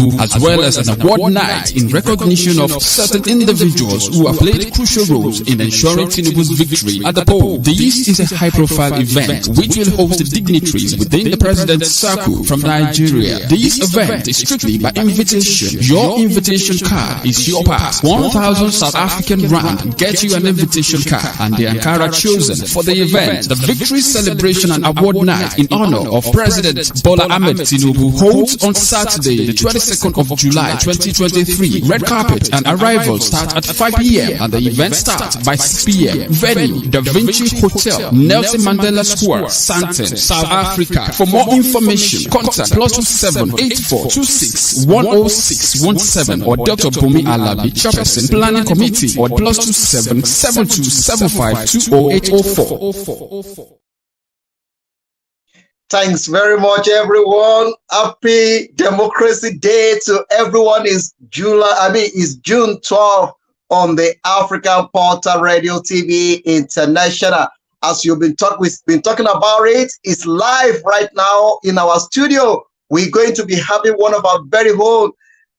Tinubu, as well as an award night in recognition of certain individuals who have played crucial roles in ensuring Tinubu's victory at the poll. This is a high-profile event which will host dignitaries within the president's circle from Nigeria. This event is strictly by invitation. Your invitation card is your pass. 1,000 South African rand gets you an invitation card and the Ankara chosen for the event. The victory celebration and award night in honor of President Bola Ahmed Tinubu holds on Saturday, the 22nd of July 2023. Red carpet and arrival start at 5 p.m. and the event starts by 6 p.m. Venue, Da Vinci Hotel, Nelson Mandela Square, Sandton, South Africa. For more information, contact +27 84 26 10617 or Dr. Bumi Alabi, Chairperson, Planning Committee, or +27 72 75 20804. Thanks very much, everyone. Happy Democracy Day to everyone. It's June 12th on the African Portal Radio TV International. As we've been talking about it, it's live right now in our studio. We're going to be having one of our very own,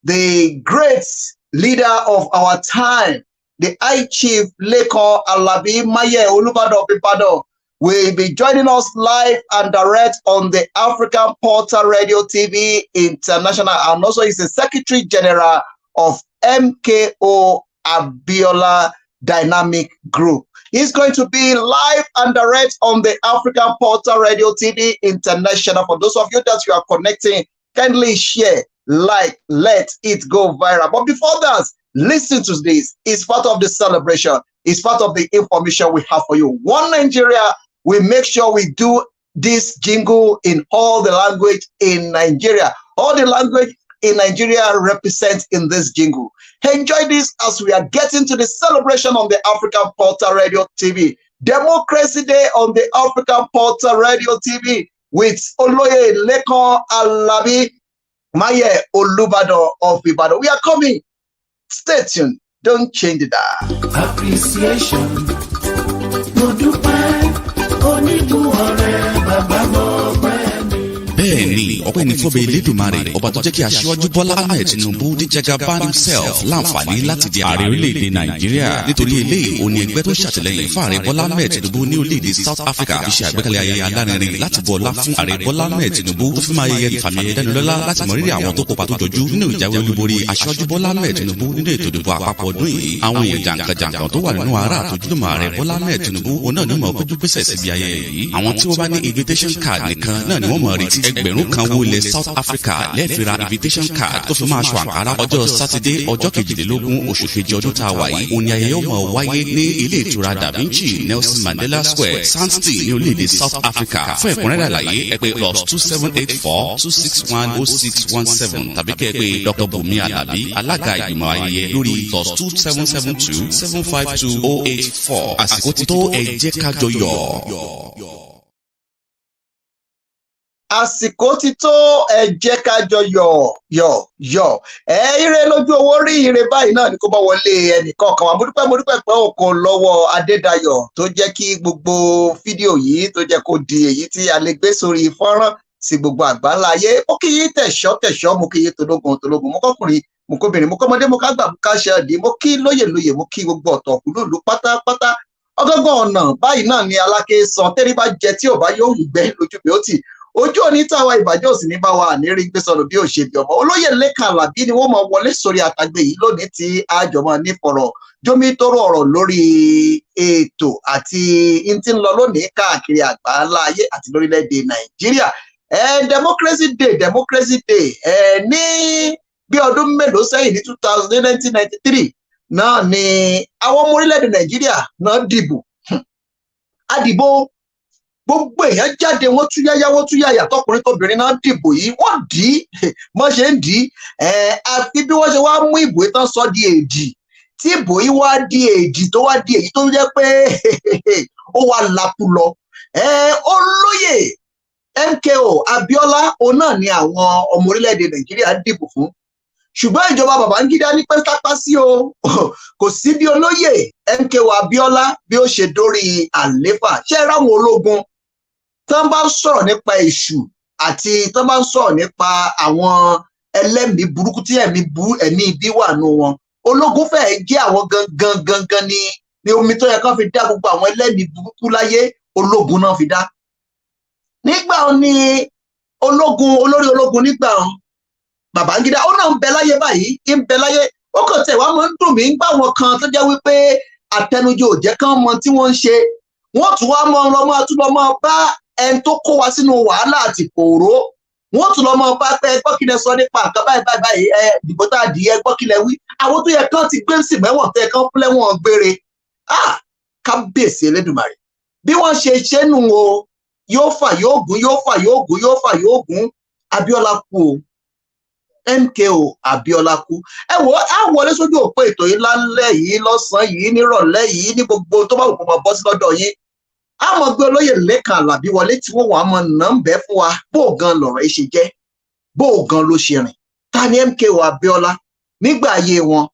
the great leader of our time, the High Chief Lekan Alabi Maye Olubadan will be joining us live and direct on the African Portal Radio TV International, and also is the Secretary General of MKO Abiola Dynamic Group. He's going to be live and direct on the African Portal Radio TV International. For those of you that you are connecting, kindly share, like, let it go viral. But before that, listen to this. It's part of the celebration. It's part of the information we have for you. One Nigeria, we make sure we do this jingle in all the language in Nigeria. All the language in Nigeria represents in this jingle. Enjoy this as we are getting to the celebration on the African Portal Radio TV. Democracy Day on the African Portal Radio TV with Oloye Lekan Alabi Maye Olubadan of Ibadan. We are coming. Stay tuned. Don't change the dial. Appreciation. Bẹ́ẹ̀ni, ọpẹ́ ní fọ́bẹ̀ Elédùmarè, ọba tó jẹ́ kí aṣíwájú Bọ́lá Ahmed Tinubu di Jagaban himself láǹfààní láti di ààrẹ orílẹ̀-èdè Nàìjíríà. Nítorí eléyìí, ó ní ẹgbẹ́ tó ṣàtìlẹ́yìn fún ààrẹ Bọ́lá Ahmed Tinubu ní orílẹ̀-èdè South Africa fi ṣe àgbékalẹ̀ ayẹyẹ alárinrin láti bu ọlá fún ààrẹ Bọ́lá Ahmed Tinubu tó fi máa yẹyẹ ìfàmì ẹ̀dánilọ́lá láti mọ rírì àwọn tó kópa tó jọjú nínú ìjáwé olúborí aṣíwájú Bọ́lá Ahmed Tinubu nínú ètò ìdìbò àpapọ̀ ọdún yìí. Àwọn èèyàn jàǹkànjàǹkàn tó wà nínú ara àtòjúlùmọ̀ ààrẹ Bọ́lá Ahmed Tinubu òun náà ní mọ̀ kójú pèsè síbi ayẹyẹ yìí. Àwọn tí wọ́n bá ní invitation card nìkan náà ni wọ́n mọ̀ retí ẹgbẹ̀rún kan wo ilẹ̀ South Africa lẹ́ẹ̀fira invitation card tó fi máa ṣọ àǹkárá ọjọ́ sátidé ọjọ́ 22 oṣù kejì ọdún tá a wà yìí. Òní ayẹyẹ ọmọ wáyé ní ilé ìtura Da Vinci Nelson Mandela Square Sandton ní orílẹ̀-èdè South Africa. Fún ẹ̀kúnrẹ́rẹ́ àlàyé ẹ pè +2784 261 0617 tàbí kẹ́ ẹ pè Dr. Bumi Alabi alága ìgbìmọ̀ ayẹyẹ lórí +2772 752 084. Àsìkò ti tó, ẹ jẹ́ ká jọ yọ̀. Àsìkò ti tó, ẹ jẹ́ ká jọ yọ̀. Ire lójú owó rí, ire báyìí náà ni kó bá wọlé ẹnìkan kan wá. Mo dúpẹ́ pé òkò lọ́wọ́ Adédayọ̀ tó jẹ́ kí gbogbo fídíò yìí tó jẹ́ kó di èyí tí a lè gbé sórí fọ́nrán sí gbogbo àgbáńlá ayé. Mo kí yín tẹ̀ṣọ́, mo kí yín tológun, mo kọ́kùnrin, mo kóbìnrin, mo kọ́mọdé, mo kágbà, mo káṣẹ ọ̀dí, mo kí lóyè, mo kí gbogbo ọ̀tọ̀ kúlùlù pátápátá. Ọgọ́gọ́ ọ̀nà báyìí náà ni aláké san, tẹ́rí bá jẹ tí ò bá yóò ìgbẹ́ lójú mi ó tì. Ojú òní táwa ìbàjẹ́ òsì ní bá wa ní rí gbé sọ̀rọ̀ bí ó ṣe bí ọmọ. Olóyè Lekan Alabi ni wọ́n máa wọlé sórí àtàgbé yìí lónìí tí àjọmọ́ nífọ̀rọ̀ jómi tóró ọ̀rọ̀ lórí ètò àti tí ń lọ lónìí káàkiri àgbáńlá ayé àti lórílẹ̀‐èdè Nàìjíríà. Democracy Day ní bí ọdún mélòó sẹ́yìn ní 1993 náà ni àwọn ọmọ orílẹ̀‐èdè Nàìjíríà náà dìbò. Àdìbò gbogbo èèyàn jáde, wọ́n túyáyá tọkùnrin tóbìnrin náà dìbò yìí, wọ́n dì í mọ́ ṣe ń dì í àfi bí wọ́n ṣe wá mú ìbò tán sọ di èdì, tí ìbò yìí wá di èdì tó wá di èyí tó jẹ́ pé ó wá lápú lọ. Olóyè MKO Abiola òun náà ni àwọn ọmọ orílẹ̀-èdè Nàìjíríà dìbò fún, ṣùgbọ́n ìjọba Babangida ní pẹ́ńtápá sí o kò sí bí olóyè MKO Abiola bí ó ṣe dórí àléfà. Ṣé ráwọn ológun tán bá ń sọ̀rọ̀ nípa èṣù àti tán bá ń sọ̀rọ̀ nípa àwọn ẹlẹ́mìí burúkú tí ẹ̀mí ibi wà nù wọn. Ológun fẹ́ẹ̀ jẹ́ àwọn gangan ni omi tó yẹ kán fi dá gbogbo àwọn ẹlẹ́mìí burúkú láyé, ológun náà fi dá. Nígbà ni olórí ológun nígbà Babangida ó náà ń bẹ láyé báyìí, ń bẹ láyé. Ó kàn tẹ̀ wá máa ń dùn mí nígbà wọn kan tó jẹ́ wípé àtẹnujẹ ò jẹ́ kán mọ tí wọ́n ń ṣe. Wọ́n tún wá mọ ọlọ́mọ bá ẹni tó kó wa sínú wàhálà àti kòró. Wọ́n tún lọ́mọ bá pé ẹgbọ́n kí lẹ sọ nípa nǹkan báyìí dìbò tá a dì í ẹgbọ́n kí lẹ wí. Àwọn tó yẹ kán ti gbé sí mẹ́wọ̀n tó yẹ kán lẹ́wọ̀n gbére. Kábíyèsí Elédùmarè bí wọ́n ṣe nù o, yóò fà yóò gún Abíọ́lá kú o, MKO Abíọ́lá kú. Ẹ wò á wọlé sójú òpó ètò yìí lálẹ́ yìí, lọ́sàn-án yìí, nírọ̀lẹ́ yìí, ní gbogbo tó bá wù kó máa bọ́ sí lọ́dọ̀ yín. A mọ̀ gbé olóyè Lekan Alabi wọlé tí wọ́n wà á mọ nàmbẹ́ fún wa bó gan lọ̀rọ̀ yìí ṣe jẹ́, bó gan ló ṣe rìn. Ta ni MKO Abíọ́lá nígbà ayé wọn?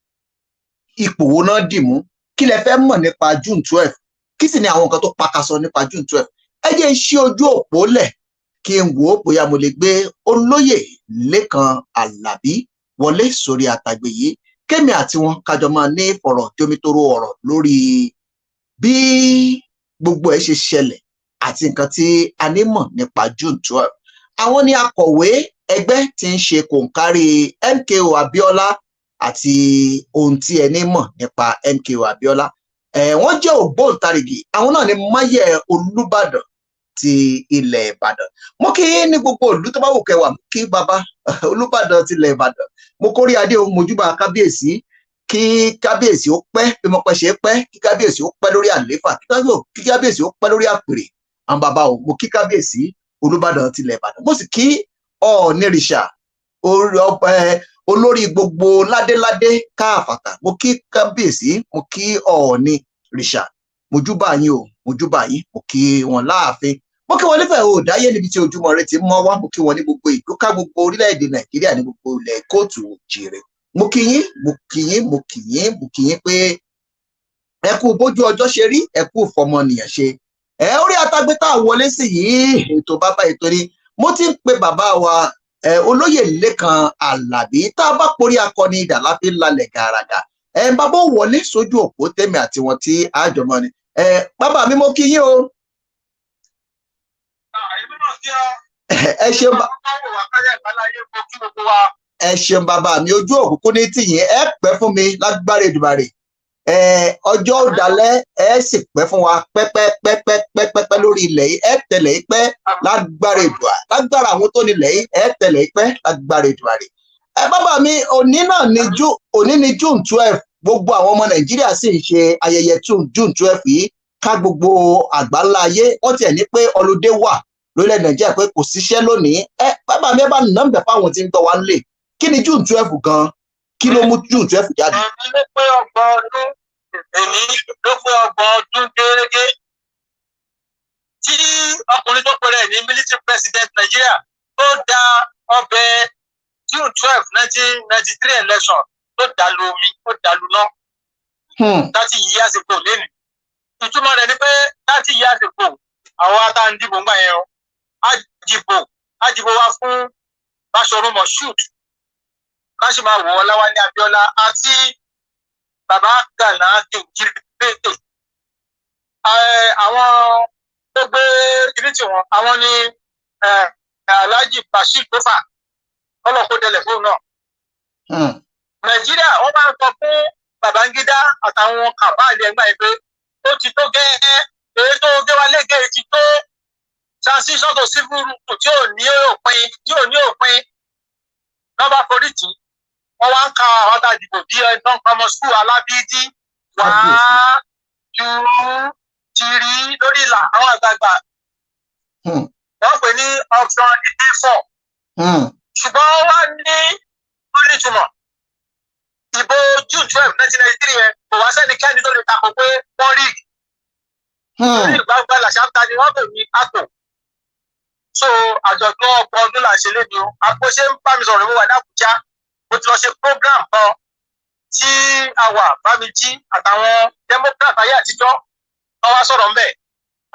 Ipò wo náà dì mú? Kí lẹ fẹ́ mọ̀ nípa June 12? Kí sì ni àwọn nǹkan tó pakasọ nípa June 12? Ẹ jẹ́ ṣí ojú òpó lẹ̀ kí n wò ó bóyá mo lè gbé olóyè Lekan Alabi wọlé sórí àtàgbé yìí, kémi àti wọn kájọ máa ní fọ̀rọ̀ jomitoro ọ̀rọ̀ lórí bí gbogbo ẹ̀ ṣe ṣẹlẹ̀ àti nǹkan tí a ní mọ̀ nípa June 12. Àwọn ni akọ̀wé ẹgbẹ́ tí ń ṣe kòǹkárí MKO Abíọ́lá àti ohun tí ẹni mọ̀ nípa MKO Abíọ́lá. Wọ́n jẹ́ ògbóǹtarìgì, àwọn náà ni Maye Olubadan ti ilẹ̀ Ìbàdàn. Mo kí ní gbogbo ìlú tó bá wù kẹwàá, mo kí bàbá Olúbàdàn ti ilẹ̀ Ìbàdàn. Mo kórí adé o, mojúbà kábíyèsí, kí kábíyèsí ó pẹ́ bí mo pẹ́ ṣe pẹ́, kí kábíyèsí ó pẹ́ lórí àléfà, kí kábíyèsí ó pẹ́ lórí àpèrè. Àwọn bàbá o, mo kí kábíyèsí Olúbàdàn ti ilẹ̀ Ìbàdàn. Mo sì kí Ọ̀ọ̀nìrìṣà olórí gbogbo ládéládé káàfàtà. Mo kí kábíyèsí, mo kí Ọ̀ọ̀nìrìṣà, mojúbà yín o, mojúbà yín, mo kí wọn láàfin. Mo kí wọn nífẹ̀ẹ́ òdáyé níbi tí ojúmọ́ rẹ ti mọ́ wá. Mo kí wọn ní gbogbo ìlúká gbogbo orílẹ̀-èdè Nàìjíríà, ní gbogbo ilẹ̀ kóòtù òjìrè. Mo kí yín pé ẹ kú bójú ọjọ́ ṣe rí, ẹ kú fọmọnìyàn ṣe. Orí àtàgbé tá a wọlé sí yìí, ètò bàbá ètò ni. Mo ti ń pe bàbá wa olóyè Lekan Alabi. Tá a bá porí akọni ìdà láfi lálẹ́ gàràgà. Bàbá ò wọlé sójú òpó tèmi àti wọn tí àjọmọ ni. Bàbá mi mo kí yín o. Ẹ ṣeun bàbá mi, ojú òkùnkùn ní tìyín, ẹ pẹ́ fún mi lágbára Èdùmàrè. Ọjọ́ òdàlẹ̀ ẹ sì pẹ́ fún wa pẹ́pẹ́pẹ́pẹ́pẹ́ lórí ilẹ̀ yìí, ẹ tẹ̀lé pẹ́ lágbára Èdùà, lágbára àwọn tó nílẹ̀ yìí, ẹ tẹ̀lé pẹ́ lágbára Èdùmàrè. Bàbá mi, òní ni June 12, gbogbo àwọn ọmọ Nàìjíríà sì ń ṣe ayẹyẹ June 12 yìí ká gbogbo àgbáńlá ayé. Wọ́n tiẹ̀ ní pé ọlọ́dẹ wà lórílẹ̀ Nàìjíríà pé kò síṣẹ́ lónìí. Bàbá mi, ẹ bá nọ́mbẹ̀ fáwọn tí ń gbọ́ wa ń lè. Kí ni June 12 gan? Kí ló mú June 12 jáde? Èmi ló pé ọgbọ̀n ọdún gẹ́gẹ́ tí ọkùnrin tó pẹ̀lẹ́ ní military president Nigeria tó da ọbẹ̀ June 12 1993 election tó dàlú omi, ó dàlú náà. 30 years ago lẹ́nu. Ìtumọ̀ rẹ̀ ni pé 30 years ago àwọn atá-ń-dìbò ń gbà yẹn o. Àjìbò wa fún Báṣọ̀run Moshood, káṣí máa wọ̀ ọ́ Láwálé Abíọ́lá àti bàbá Gànà Kìjìrìbètè. Àwọn tó gbé kiri tí wọn, àwọn ní Alhaji Bashir Tofa, ọlọ́kọ̀ dẹlẹ̀ fóun náà. Nàìjíríà wọ́n máa ń sọ fún Babangida àtàwọn kàbáàlì ẹgbẹ́ yìí pé ó ti tó gẹ́ẹ́, èyí tó gé wa lẹ́gẹ̀ẹ́ ti tó transition to civil rule tí ò ní òpin lọ́ba foríjì. Wọ́n wá ń ka àwọn àtàdìbò bí ẹni tó ń kọ́ ọmọ skul alábídí 1, 2, 3 lórí ìlà àwọn àgbààgbà. Wọ́n pè ní option A4. Ṣùgbọ́n wọ́n ní ìtumọ̀. Ìbò June 12 1993 yẹn kò wá sẹ́nikẹ́ni tó lè takò pé wọ́n rí. Lórí ìgbàgbọ́ làṣàtà ni wọ́n pè ní àpò. So àjọ̀dún ọgbọ̀n ọdún là ń ṣe lébi o. Àpò ṣe ń bá mi sọ̀rọ̀ mo wà ní Àbújá. Mo ti lọ ṣe program kan tí àwa Bámijí àtàwọn Democrat ayé àtijọ́ wọ́n wá sọ̀rọ̀ ńbẹ̀.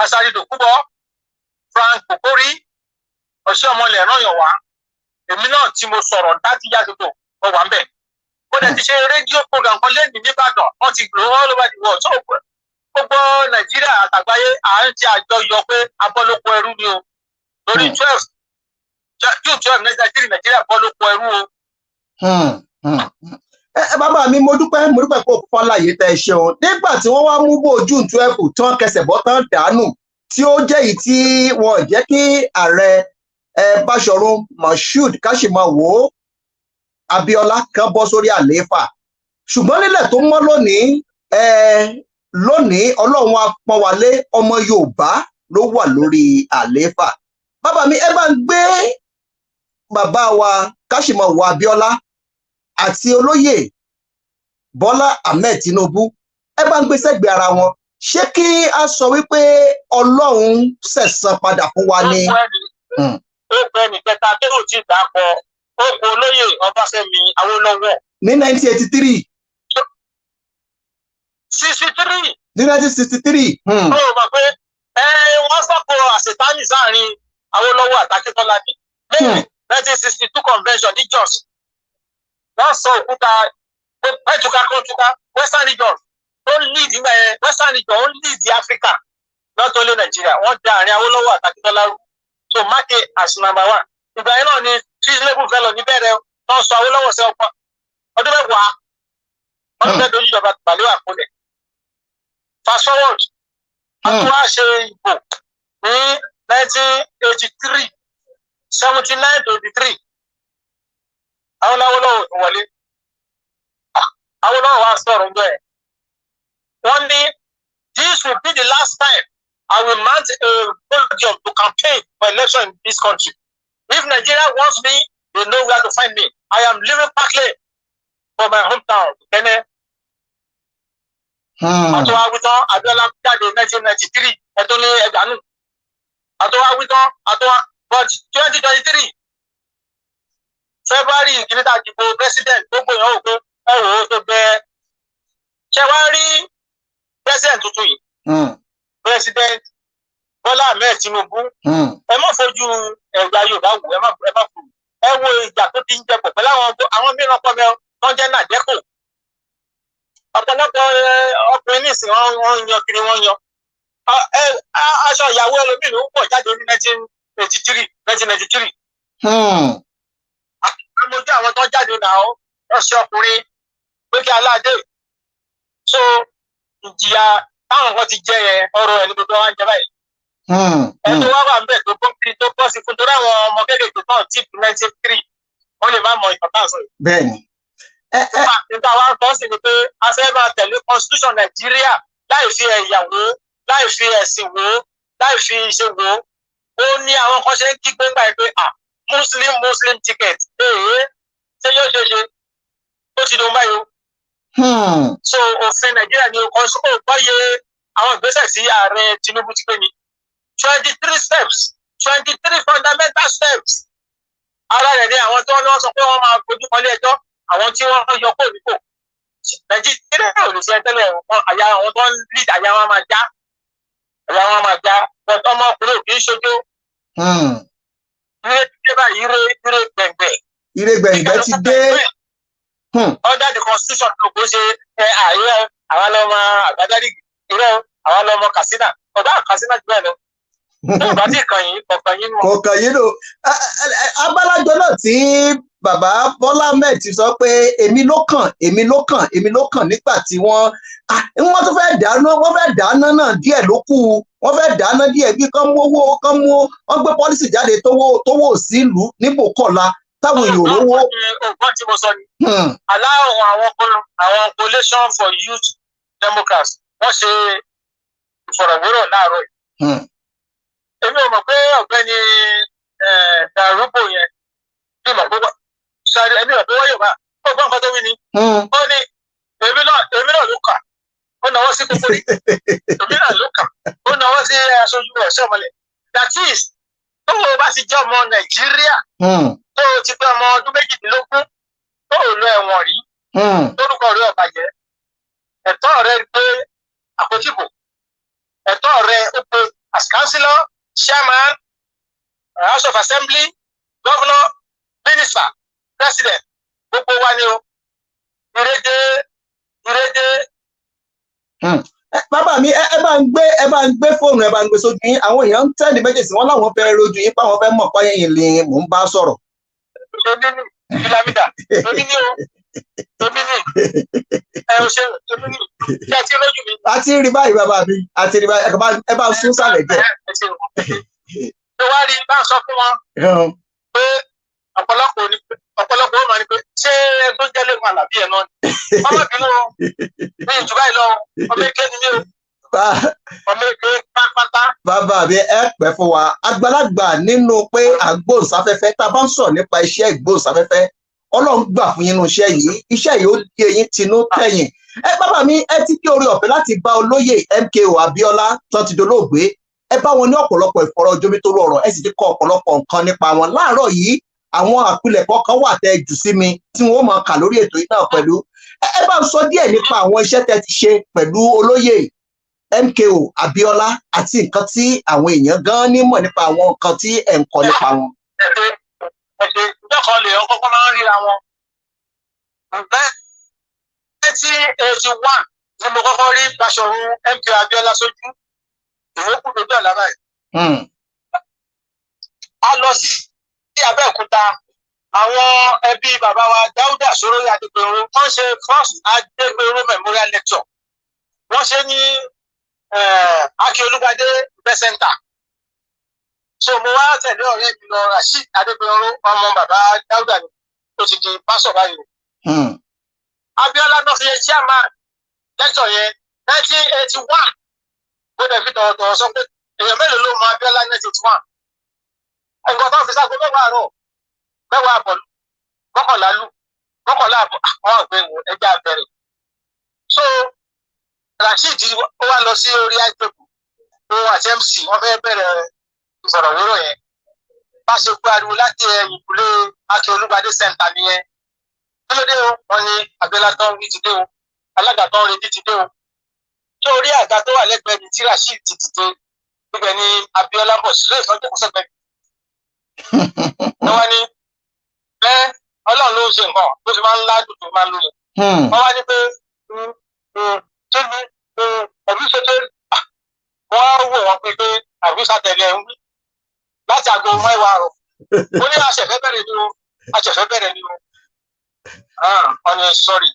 Asari Dòkúbọ̀, Frank Kokori, Ọ̀ṣẹ́ Ọmọlẹ̀ rányàn wá. èmi náà tí mo sọ̀rọ̀ láti yá gbogbo mo wà ń bẹ̀. Ó dẹ̀ ti ṣe rédíò program kan lẹ́nu nìbàdàn wọ́n ti gbòó all over the world. So gbogbo Nàìjíríà àtàgbáyé à ń ṣe àjọyọ̀ pé abọ́lóko ẹrú ni o. Lórí June 12 Nàìjíríà bọ́lóko ẹrú o. Bàbá mi mo dúpẹ́ pé òkú láyé tẹ ẹ ṣeun nígbà tí wọ́n wá mú bó June 12 tán kẹsẹ̀ bọ́ tán dànù tí ó jẹ́ èyí tí wọ́n jẹ́ kí ààrẹ Báṣọ̀run Moshood Káṣímáwò Abíọ́lá kan bọ́ sórí àlééfà ṣùgbọ́n nílẹ̀ tó mọ́ lónìí Ọlọ́run á pọ́n wa lé ọmọ Yorùbá ló wà lórí àlééfà. Bàbá mi ẹ bá ń gbé bàbá wa Káṣímáwò Abíọ́lá àti olóyè Bọ́lá Ahmed Tinubu ẹ bá ń gbé sẹ́gbẹ̀ẹ́ ara wọn ṣé kí a sọ wípé Ọlọ́run ṣẹ̀san padà fún wa ní. Ó pẹ́ ní kẹta tó ò tí ì dápọ̀ ó kọ olóyè Ọbáfẹ́mi Awólọ́wọ̀. Ní 1983. 63. Ní 1963. Ó mọ̀ pé wọ́n sọ̀kò àṣetánì sáàrin Awólọ́wọ̀ àtàkítọ́lá ní. Lẹ́yìn 1962 convention ní Jos. Wọ́n sọ òkúta ẹ̀tùkà Western region ó lead nígbà yẹn Western region ó lead Africa not only Nigeria wọ́n da àárín Awólọ́wọ̀ àtàkítọ́lá rú. So Maye as number 1. Ìgbà yẹn náà ni treasonable fellow níbẹ̀rẹ̀ wọ́n sọ Awólọ́wọ̀ sí ọ̀pọ̀ ọdún mẹ́wàá wọ́n fẹ́ dojú ìjọba Balewa kúnlẹ̀. Fast forward wọ́n tún wá ṣe ìbò ní 1983 79-83 Awólọ́wọ̀ wọlé. Awólọ́wọ̀ wá sọ̀rọ̀ ńjọ́ ẹ̀. Wọ́n ní this will be the last time I will mount a podium to campaign for election in this country. If Nigeria wants me, they know where to find me. I am leaving Parkley for my hometown, Kenya. Àtọ́wá wítán Abíọ́lá jáde 1993 ẹ̀tọ́ ní ẹgbàánú. Àtọ́wá wítán but 2023 February kìíní tá a dìbò president gbogbo èèyàn ò pé ẹ̀rọ ó tó bẹ́ẹ̀. Ṣé wá rí president tuntun yìí? President Bọ́lá Ahmed Tinubu. Ẹ má fojú ẹ̀yà Yorùbá wò ẹ má fò. Ẹ wo ìjà tó ti ń jẹ pọ̀ pẹ̀lú àwọn mìíràn pọ̀ mẹ́ tó ń jẹ́ Nàdẹ́kò. Ọ̀pọ̀lọpọ̀ ọkùnrin nísìn wọ́n yan kiri wọ́n yan. Aṣọ ìyàwó ẹlòmíì ló ń pọ̀ jáde ní 1993. Àmójú àwọn tó jáde náà ọ̀ṣẹ́ ọkùnrin pé kí aládé. So ìjìyà táwọn kan ti jẹ yẹn ọ̀rọ̀ ẹni gbogbo wa ń jẹ báyìí. Ẹni wá wà níbẹ̀ tó bọ́ sí fún torí àwọn ọmọ kéékèèké náà tí 1993 wọ́n lè má mọ ìtàn táà sọ yìí. Bẹ́ẹ̀ni. Nígbà wa kọ́ sí ni pé a fẹ́ máa tẹ̀lé constitution Nàìjíríà láì fi ẹ̀yà wò láì fi ẹ̀sìn wò láì fi ìṣe wò. Ó ní àwọn kan ṣe ń kí gbẹ́ngbà yìí pé Muslim ticket ṣé yóò ṣe ó ti dùn báyìí o. So òfin Nàìjíríà ni ó gbọ́yé àwọn ìgbésẹ̀ sí ààrẹ Tinubu ti pé ni 23 steps 23 fundamental steps. Ara rẹ̀ ni àwọn tó ní wọ́n sọ pé wọ́n máa fojú kan lé ẹjọ́ àwọn tí wọ́n yọ kó nípò. Nàìjíríà ò lè ṣe tẹ́lẹ̀ àyà àwọn tó ń lead àyà wọn máa já bọ́tọ́ ọmọkùnrin ò kì í ṣojú. Ire gbẹ̀ngbẹ̀. Ire gbẹ̀ngbẹ̀ ti dé. Under the constitution tó kó ṣe ààrẹ àwọn ọmọ àgbàdárí irọ́ àwọn ọmọ Katsina ọ̀dọ́ Katsina jù bẹ́ẹ̀ lọ. Ìgbà tí kọ̀ọ̀kan yín nù. Abálájọ náà tí bàbá Bọ́lá Ahmed ti sọ pé èmi ló kàn nígbà tí wọ́n tún fẹ́ dáná náà díẹ̀ ló kù wọ́n fẹ́ dáná díẹ̀ bí kán mú wọ́n gbé pọ́lísì jáde tówó sílùú níbò kọ̀la táwọn èèyàn lówó. Ọgbọ́n tí mo sọ ni aláwọ̀ àwọn coalition for youth democrats wọ́n ṣe ìfọ̀rọ̀wérọ̀ láàárọ̀ yìí. Èmi ò mọ̀ pé ọ̀gbẹ́ni Dàrúbò yẹn bí mọ̀ pé sáré ẹni ọ̀pẹ́ wáyọ̀ bá ó gbọ́n nǹkan tó wí ni. Ó ní èmi náà ló kà ó náwó sí kókó rí èmi náà ló kà ó náwó sí aṣojú ọ̀ṣẹ́ ọmọlẹ̀. That is tó o bá ti jẹ́ ọmọ Nàìjíríà tó o ti pé ọmọ ọdún 18 tó o lọ ẹ̀wọ̀n rí lórúkọ rẹ̀ ó bàjẹ́ ẹ̀tọ́ rẹ̀ pé àpótíbò ẹ̀tọ́ rẹ̀ ó pé as councillor chairman House of Assembly governor minister president gbogbo wa ni o ìrèdè. Bàbá mi ẹ bá ń gbé fóònù ẹ bá ń gbé sójú yín àwọn èèyàn ń tẹ́lẹ̀ méjèèjì wọn láwọn fẹ́ rojú yín páwọn fẹ́ mọ̀ páyé yìí ni mò ń bá sọ̀rọ̀. Èmi ni Ìlàmídà èmi ni o èmi ni ẹ ò ṣe èmi ni ṣé ẹ ti rojú mi. A ti rí báyìí bàbá mi a ti rí báyìí ẹ bá ń sún sálẹ̀ jẹ́. Ṣé wàá rí bá ń sọ fún wọn pé ọ̀pọ̀lọpọ̀ ó máa ní pé ṣé ẹgbẹ́ jẹ́ lè máa làbí ẹ̀ náà ni. Ọmọ ìbínú ní ìjùbá ìlọ ọmọ èké ni mí o. Ọmọ èké pátápátá. Bàbá mi ẹ pẹ́ fún wa àgbàlagbà nínú pé àgbóhùnsáfẹ́fẹ́ tá a bá ń sọ̀rọ̀ nípa iṣẹ́ ìgbóhùnsáfẹ́fẹ́ Ọlọ́run gbà fún yín nínú iṣẹ́ yìí ó di eyín tinú tẹ̀yìn. Bàbá mi ẹ ti dé orí ọ̀fẹ́ láti bá olóyè MKO Abíọ́lá tó ti dolóògbé ẹ bá wọn ní ọ̀pọ̀lọpọ̀ ìfọ̀rọ̀jomitoro ọ̀rọ̀ ẹ sì ti kọ ọ̀pọ̀lọpọ̀ nǹkan nípa wọn láàárọ̀ yìí àwọn àpilẹ̀kọ kan wà tẹ́ jù sí mi tí wọn ó máa kà lórí ètò yìí náà pẹ̀lú ẹ bá ń sọ díẹ̀ nípa àwọn iṣẹ́ tẹ́ ti ṣe pẹ̀lú olóyè MKO Abíọ́lá àti nǹkan tí àwọn èèyàn gan nímọ̀ nípa àwọn nǹkan tí ẹ ń kọ nípa wọn. ẹ̀sẹ̀ ìjọkan lè ọkọ̀ kan máa ń ríra wọn. 1981 ni mo kọ́kọ́ rí Báṣọ̀run MKO Abíọ́lá sójú ìwókù lójú àlá báyìí. A lọ sí Abẹ́òkúta àwọn ẹbí bàbá wa Dáúdà Sóróyè Adégbèrò wọ́n ṣe first Adégbèrò memorial lecture wọ́n ṣe ní Aki Olúbadé Ibẹ̀ Center. So mo wá tẹ̀lé ọ̀rẹ́ mi lọ Rasheed Adégbèrò ọmọ bàbá Dáúdà ni tó ti di pásọ̀ báyìí. Abíọ́lá náà fi ṣe chairman lecture yẹn 1981 ó dẹ̀ fi tọ̀wọ̀tọ̀wọ̀ sọ pé èèyàn mélòó ló mọ Abíọ́lá 1981. Ẹ̀gbọ́n tó fi sáko mẹ́wàá àárọ̀ mẹ́wàá àbọ̀ mọ́kànlá lù mọ́kànlá àbọ̀ àwọn àgbẹ̀wò ẹgbẹ́ abẹ́rẹ́. So Rasheed ó wá lọ sí orí àìpẹ̀kù òun àti MC wọ́n fẹ́ bẹ̀rẹ̀ ìfọ̀rọ̀wérọ̀ yẹn. Bá ṣe gbọ́ ariwo láti ìkúlé Aki Olúbadé Center nìyẹn. Kí ló dé o? Wọ́n ní Abíọ́lá tó ń rí ti dé o. Alága tó ń retí ti dé o. Ṣé orí àga tó wà lẹ́gbẹ̀ẹ́ mi tí Rasheed ti dìde ibẹ̀ ni Abíọ́lá bọ̀ sílé ìtọ́jú kò sẹ́gbẹ̀ẹ́. Wọ́n wá ní bẹ́ẹ̀ Ọlọ́run ló ń ṣe nǹkan ló fi máa ń ládùn tó máa ń lóye. Wọ́n wá ní pé kí ni ẹ̀mí ṣe pé wọ́n á wò wọ́n pé àbísà tẹ̀lé ń wí láti aago mẹ́wàá rọ̀. Ó ní àṣẹ̀fẹ́ bẹ̀rẹ̀ ni o. Wọ́n ní sorry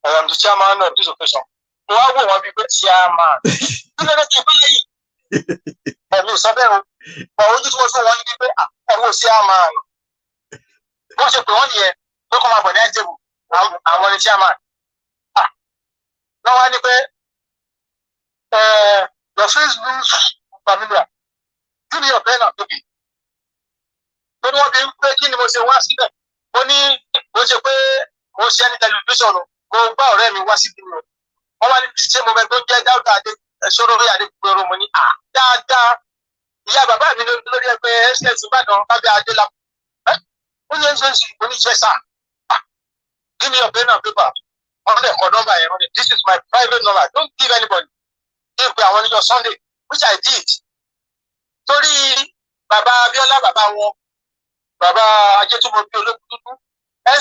I am the chairman of this occasion. Mo wá wò wọ́n bí pé chairman. Kí ló dé kí n pé lẹ́yìn? Ẹ̀mí ìsọ́bẹ̀ o. Ojú tí mo fún wọn ní pé ẹ̀wọ̀n chairman. Wọ́n ṣe pé wọ́n nìyẹn tó kọ́ máa bọ̀ ní ẹ̀jẹ̀bù àwọn ní chairman. Wọ́n wá ní pé your face looks familiar. Kí ni ọ̀bẹ náà tóbi? Tó ní wọ́n fi ń pé kí ni mo ṣe wá síbẹ̀? Mo ní mo ṣe pé mo ṣe ní tẹlifíṣàn o, mo gbá ọ̀rẹ́ mi wá síbi mi o. Wọ́n wá ní ṣé mo fẹ́ tó jẹ́ Dáúdà Sóróyè Adégbèrò mo ní dáadáa. Ìyá bàbá mi lórí ẹgbẹ́ SS Ìbàdàn Bábí Adélabú. Ó ní SS oníṣẹ́sà. Give me your pen and paper. Wọ́n lè kọ nọ́mbà yẹn. This is my private number. Don't give anybody. Kí n pe àwọn oníjọ Sunday which I did. Torí bàbá Abíọ́lá bàbá wọn bàbá Ajétúmọ̀bí ológun dúdú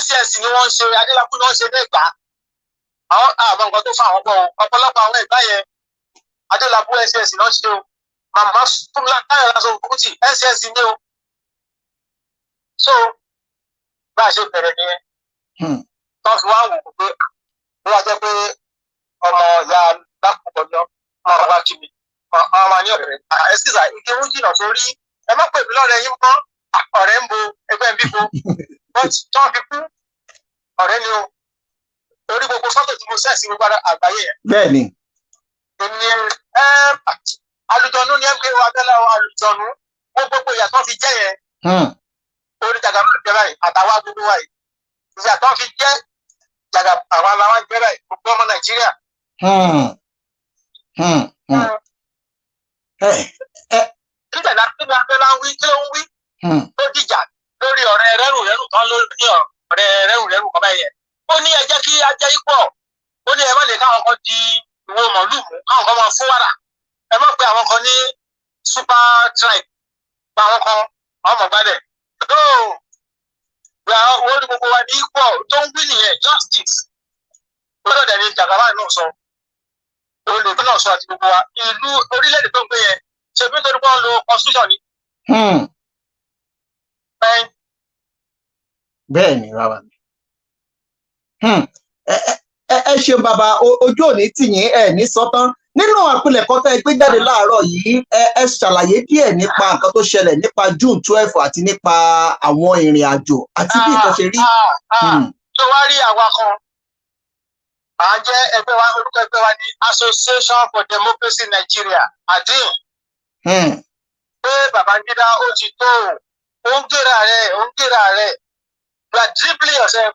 SS ni wọ́n ń ṣe Adélabú ni wọ́n ṣe ní Ẹ̀gbá. Àwọn àmọ́ nǹkan tó fún àwọn bọ̀ ọ̀pọ̀lọpọ̀ àwọn Ẹ̀gbá yẹn Adélabú SS náà ṣe o. Màmá Fúnlá Táyọ̀ Lásán Òkútì SS ní o. So bá a ṣe bẹ̀rẹ̀ nìyẹn. Tọ́ fi wá wò ó pé ó wá jẹ́ pé ọmọ ìyá lápapọ̀ ni ọmọ bá kí mi. Ọmọ ní ọ̀rẹ́ ẹ̀sìsà ike ń jìnnà sórí ẹ má pè mí lọ́rẹ́ yín mọ́ ọ̀rẹ́ ń bo ẹgbẹ́ ń bíbo. Wọ́n fi kú ọ̀rẹ́ ni o. Orí gbogbo fọ́tò tí mo sẹ́ẹ̀sì gbogbo àgbáyé yẹn. Bẹ́ẹ̀ni. Èmi àlùjọ̀nú ni MKO Abíọ́lá àlùjọ̀nú gbogbo ìyàtọ̀ fi jẹ́ yẹn. Orí jàgà máa jẹ báyìí àtàwọn agbègbè wáyé. Ìyàtọ̀ fi jẹ́ jàgà àwọn aláwọ̀ jẹ báyìí gbogbo ọmọ Nàìjíríà. Nígbà tí Abíọ́lá ń wí kí ló ń wí? Ó dìjà lórí ọ̀rẹ́ rẹ́rù kan lórí ọ̀rẹ́ rẹ́rù kan báyẹn. Ó ní ẹ jẹ́ kí ajẹ́ ipò. Ó ní ẹ má lè káwọn kan di ìwo mọ̀lúù mú káwọn kan máa fún wàrà. Ẹ má pe àwọn kan ní super tribe pa àwọn kan ọmọ gbádẹ. wọ́n ní gbogbo wa ní equal tó ń wí nìyẹn justice gbọ́dọ̀ dẹ̀ ní jàgàbá náà sọ olè tó náà sọ àti gbogbo wa ìlú orílẹ̀-èdè tó ń gbé yẹn ṣe bí nítorí pé wọ́n lo constitution ni. bẹ́ẹ̀ ni bàbá mi ẹ ṣeun bàbá ojú òní tìyín ẹ ní sọtán nínú àpilẹ̀kọ tẹ́ ẹ gbé jáde láàárọ̀ yìí ẹ ṣàlàyé díẹ̀ nípa nǹkan tó ṣẹlẹ̀ nípa June 12 àti nípa àwọn ìrìn àjò àti bí nǹkan ṣe rí. tó wá rí àwa kan à ń jẹ́ ẹgbẹ́ wa orúkọ ẹgbẹ́ wa ní Association for Democracy Nigeria adin pé Babangida ó ti tó ó ń gèrà rẹ̀ you are dribbling yourself